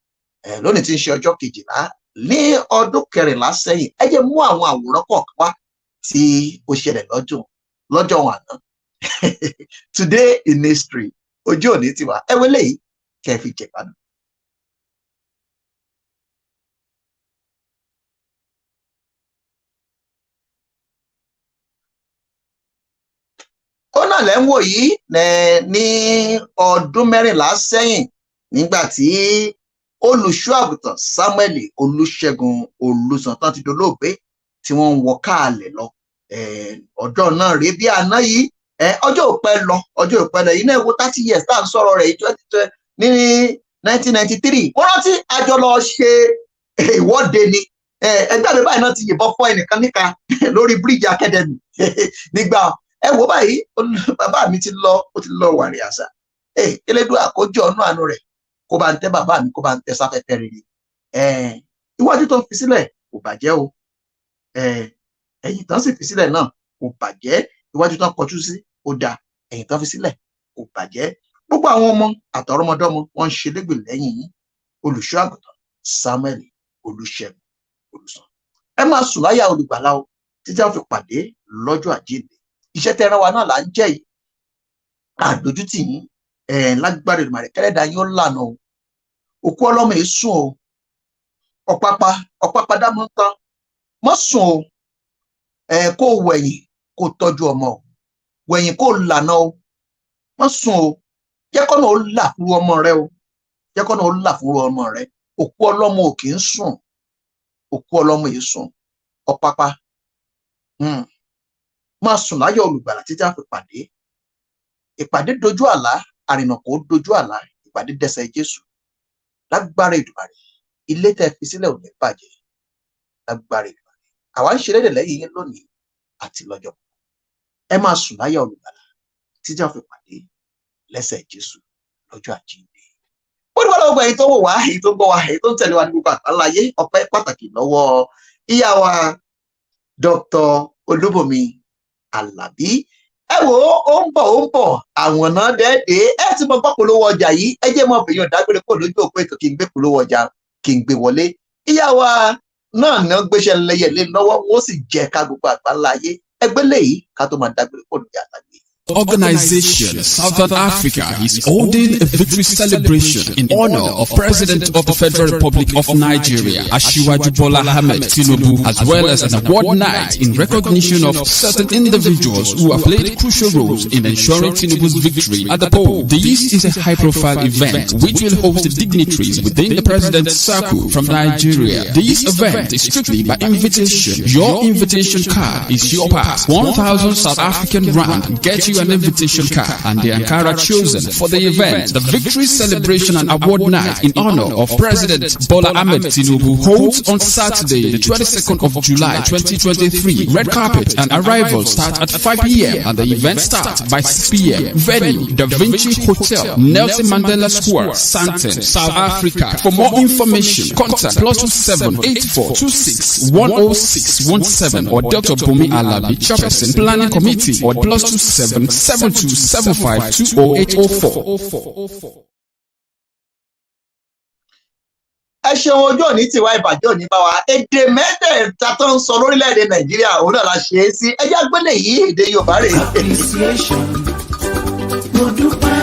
lónìí tí ń ṣe ọjọ́ 12 ní ọdún 14 sẹ́yìn ẹ jẹ́ mú àwọn àwòrán kọ̀ọ̀kan wá tí ó ṣẹlẹ̀ lọ́jọ́ wọn àná today in history ojú òní tiwa ẹ wọlé yìí kẹ́ fi jẹ̀gbádùn. ó náà lẹ́ ń wò yìí ní ọdún 14 sẹ́yìn nígbà tí olùṣọ́ àgùntàn Samuel Olúṣẹ́gun Olùsàn tán ti dolóògbé tí wọ́n ń wọ káàlẹ̀ lọ ọjọ́ náà rèé bí àná yìí ọjọ́ òpẹ́ lọ yìí náà wo 30 years tá à ń sọ̀rọ̀ rẹ̀ ní 1993 wọ́n rántí àjọ lọ ṣe ìwọ́de ni ẹgbẹ́ mi báyìí náà ti yìnbọn fọ́ ẹnìkan níka lórí bíríìjì Academy nígbà ẹ wo báyìí bàbá mi ti lọ wàrí àṣà Elédùà àkójọ ọ̀nà àánú rẹ̀ kó bá ń tẹ́ bàbá mi kó bá ń tẹ́ sáfẹ́fẹ́ rere iwájú tó ń fi sílẹ̀ kò bàjẹ́ o ẹ̀yìn tán sì fi sílẹ̀ náà kò bàjẹ́ iwájú tán kọjú sí ó dáa ẹ̀yìn tán fi sílẹ̀ kò bàjẹ́ gbogbo àwọn ọmọ àtọ̀rọ̀mọdọ́mọ wọn ń ṣe légbè lẹ́yìn yín olùṣọ́ àgùntàn Samuel Olúṣẹ́gun Olùsàn ẹ máa sùn láyà olùgbàlà o títí a fi pàdé lọ́jọ́ àjíǹde iṣẹ́ tẹ́ ẹran wa náà là ń jẹ́ yìí àdójútì yín lágbára ìdùnnú kẹlẹ́dà yín ó lànà o òkú ọlọ́mọ yìí sùn o ọ̀pápá dámọ́ tán mọ́ sùn o kó wẹ̀yìn kó tọ́jú ọmọ o wẹ̀yìn kó lànà o mọ́ sùn o jẹ́ kọ́nà ó là fún ọmọ rẹ o jẹ́ kọ́nà ó là fún ọmọ rẹ òkú ọlọ́mọ ò kì í sùn òkú ọlọ́mọ yìí sùn ọ̀pápá máa sùn láyọ̀ olùgbàlà títí a fi pàdé ìpàdé dojú àlá àrìnàkò dojú àlá ìpàdé dẹsẹ̀ Jésù lágbára Èdùmàrè ilé tẹ́ fi sílẹ̀ ò ní bàjẹ́ lágbára Èdùmàrè àwa ń ṣe lédè lẹ́yìn yín lónìí àti lọ́jọ́ ẹ máa sùn láyọ̀ olùgbàlà títí a fi pàdé lẹ́sẹ̀ Jésù lọ́jọ́ àjíǹde. ó ní wọn lọ́wọ́ èyí tó wò wá èyí tó ń gbọ́ wá èyí tó ń tẹ̀lé wa ní gbogbo àgbáláyé ọpẹ́ pàtàkì lọ́wọ́ ìyá wa Dr. Olúbùnmi Alabi. Ẹ wò ó ń bọ̀ àwọn náà dẹ́ẹ̀dẹ́ ẹ ti mọ gbọ́ polówó ọjà yìí ẹ jẹ́ mọ́ fèèyàn dágbére pọ̀ lójú òpó ètò kí n gbé polówó ọjà kí n gbé wọlé. Ìyá wa náà ní wọ́n gbéṣẹ́ lẹ́yẹ̀lé lọ́wọ́ wọ́n sì jẹ́ ká gbogbo àgbáńlá ayé ẹgbẹ́ lẹ́yìn ká tó máa dágbére pọ̀ lójú àgbáyé. Organization Southern Africa is holding a victory celebration in honor of President of the Federal Republic of Nigeria, Asiwaju Bola Ahmed Tinubu, as well as an award night in recognition of certain individuals who have played crucial roles in ensuring Tinubu's victory at the poll. This is a high-profile event which will host the dignitaries within the President's circle from Nigeria. This event is strictly by invitation. Your invitation card is your pass. 1,000 South African rand get you an invitation card and the Ankara chosen for the event. The victory celebration and award night in honor of President Bola Ahmed Tinubu holds on Saturday, the 22nd of July 2023. Red carpet and arrival start at 5 p.m. and the event starts by 6 p.m. Venue, Da Vinci Hotel, Nelson Mandela Square, Sandton, South Africa. For more information, contact +27 84 26 10617 or Dr. Bumi Alabi, Chairperson, Planning Committee, or +27 7275 20804. Ẹ ṣeun ojú òní tiwa ìbàjẹ́ òní bá wa èdè mẹ́tẹ̀ẹ̀ta tó ń sọ lórílẹ̀‐èdè Nàìjíríà òun náà la ṣe é sí ẹjẹ́ agbélé yìí èdè Yorùbá rè é. Appreciation mo dúpẹ́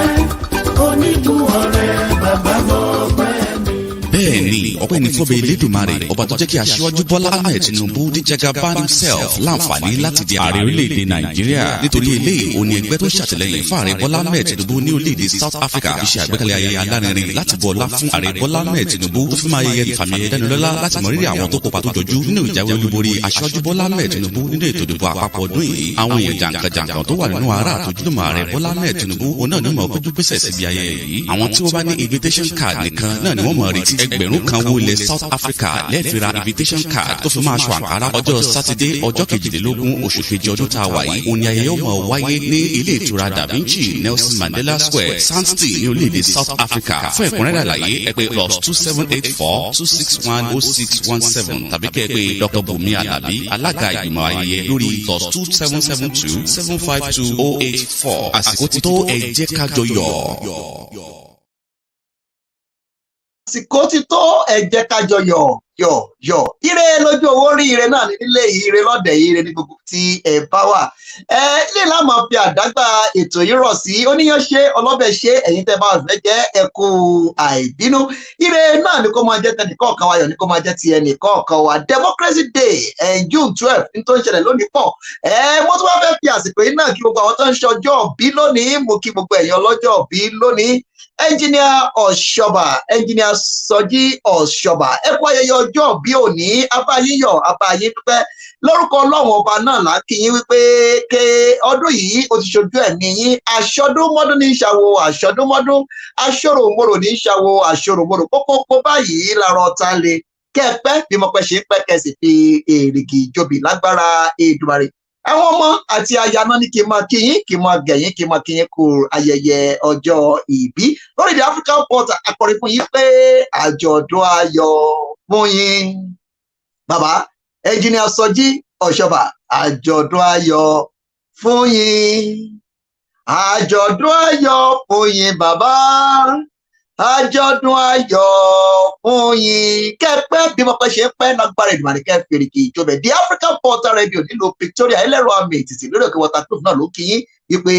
onígun ọ̀rẹ́ bàbá mọ́ ọpẹ́ mi. Bẹ́ẹ̀ni, ọpẹ́ ní fọ́bẹ̀ Elédùmarè, ọba tó jẹ́ kí Aṣíwájú Bọ́lá Ahmed Tinubu di Jagaban himself láǹfààní láti di ààrẹ orílẹ̀-èdè Nàìjíríà. Nítorí eléyìí, òní ẹgbẹ́ tó ṣàtìlẹ́yìn fún ààrẹ Bọ́lá Ahmed Tinubu ní orílẹ̀-èdè South Africa fi ṣe àgbékalẹ̀ ayẹyẹ alárinrin láti bu ọlá fún ààrẹ Bọ́lá Ahmed Tinubu tó fi máa yẹyẹ ìfàmì ẹ̀yẹ dánilọ́lá láti mọ rírì àwọn tó kópa tó jọjú nínú ìjáwé olúborí Aṣíwájú Bọ́lá Ahmed Tinubu nínú ètò ìdìbò àpapọ̀ ọdún yìí. Àwọn èèyàn jàǹkànjàǹkàn tó wà nínú ara àtòjúlùmọ̀ ààrẹ Bọ́lá Ahmed Tinubu òun náà ní mọ̀ péjú pèsè síbi ayẹyẹ yìí. Àwọn tí wọ́n bá ní invitation card nìkan náà ni wọ́n mọ̀ retí ẹgbẹ̀rún kan wo ilẹ̀ South Africa lẹ́ẹ̀fìra invitation card tó fi máa ṣọ àǹkárá ọjọ́ sátidé ọjọ́ 22 oṣù kejì ọdún tá a wà yìí. Òní ayẹyẹ ó máa wáyé ní ilé ìtura Da Vinci Nelson Mandela Square Sandton ní orílẹ̀-èdè South Africa. Fún ẹ̀kúnrẹ́rẹ́ àlàyé ẹ pè +2784 261 0617 tàbí kẹ́ ẹ pè Dr. Bumi Alabi alága ìgbìmọ̀ ayẹyẹ lórí +2772 752 084. Àsìkò ti tó ẹ jẹ́ ká jọ yọ̀. Àsìkò ti tó ẹ jẹ́ ká jọ yọ̀ ire lójú owó rí ire náà nílé ire lọ́dẹ̀ ire ní gbogbo tí ẹ bá wà. Ilé láàmú fi àdágbà ètò yìí rọ̀ sí oníyan ṣe ọlọ́bẹ̀ ṣe ẹ̀yin tẹ́ bá fẹ́ jẹ́ ẹ̀kú àìbínú. Ire náà ni kó máa jẹ́ tẹnìkọ̀ọ̀kan wa yọ̀ ni kó máa jẹ́ ti ẹnìkọ̀ọ̀kan wa. Democracy Day June 12 ní tó ń ṣẹlẹ̀ lónìí pọ̀. Mo tún wá fẹ́ fi àsìkò yìí náà kí gbogbo àwọn tó ń ṣọjọ́ bí lónìí mo kí gbogbo ẹ̀yin ọlọ́jọ́ bí lónìí. Engineer Ọ̀ṣọ́bà, Engineer Sọjí Ọ̀ṣọ́bà, ẹ kú ayẹyẹ ọjọ́ bí òní, abáyíyọ̀, abáyí dúpẹ́. Lórúkọ Ọlọ́run ọba náà là ń kí yín wípé ké ọdún yìí ó ti ṣojú ẹ̀mí yín. Àṣọdúnmọ́dún ní ìṣàwò, àṣọdúnmọ́dún, aṣọ́ròmọ́rò ní ìṣàwò, àṣọròmọ́rò. Kókó báyìí làrọ̀ ta le. Kẹ́ẹ̀pẹ́ bí mo pẹ́ ṣe ń pẹ́ kẹ́sì fi èrìgì ìjọbì lágbára Èdùmàrè. Àwọn ọmọ àti aya náà ní kí n máa kí yín kí n máa gẹ̀yìn kí n máa kí yín kú ayẹyẹ ọjọ́ ìbí lórí the African Port akọrin fún yín pé àjọ̀dún ayọ̀ fún yín. Bàbá Engineer Sọjí Ọ̀ṣọ́bà, àjọ̀dún ayọ̀ fún yín, àjọ̀dún ayọ̀ fún yín bàbá, àjọ̀dún ayọ̀ fún yín. Kẹ́pẹ́ bí mo pẹ́ ṣe ń pẹ́ lágbára Èdùmàrè kẹ́ fèrè kì í jọbẹ. The African Portal Radio nílùú Victoria ẹlẹ́rọ àmì ètìtì lórí òkè waterproof náà ló kí yín wípé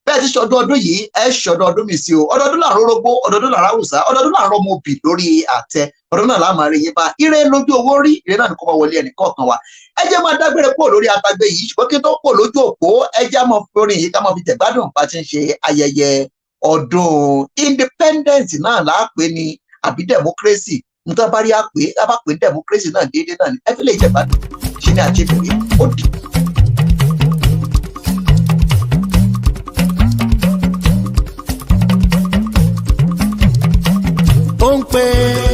bẹ́ẹ̀ ti ṣọdún ọdún yìí ẹ ṣọdún ọdún mi sí o. Ọdọọdún là ń rórógbó, ọdọọdún là ń ráwùsá, ọdọọdún là ń rọmọ obì lórí àtẹ, ọdọọdún náà là máa rí yín bá. Ire lójú owó rí, ire náà ní kó máa wọlé ẹnì kọ̀ọ̀kan wa. Ẹ jẹ́ máa dágbére pò lórí atagbé yìí ṣùgbọ́n kí n tó pò lójú òpó ẹ jẹ́ máa fi orin yìí ká máa fi tẹ̀gbádùn bá ti ń ṣe ayẹyẹ ọdún independence náà láàpẹ ni àbí democracy nítorí bá rí àpè lábàpẹ democracy náà déédéé náà ni ẹ fi lè jẹ̀gbádùn ṣe ní àjẹbìrì ó dì. ó ń pè é.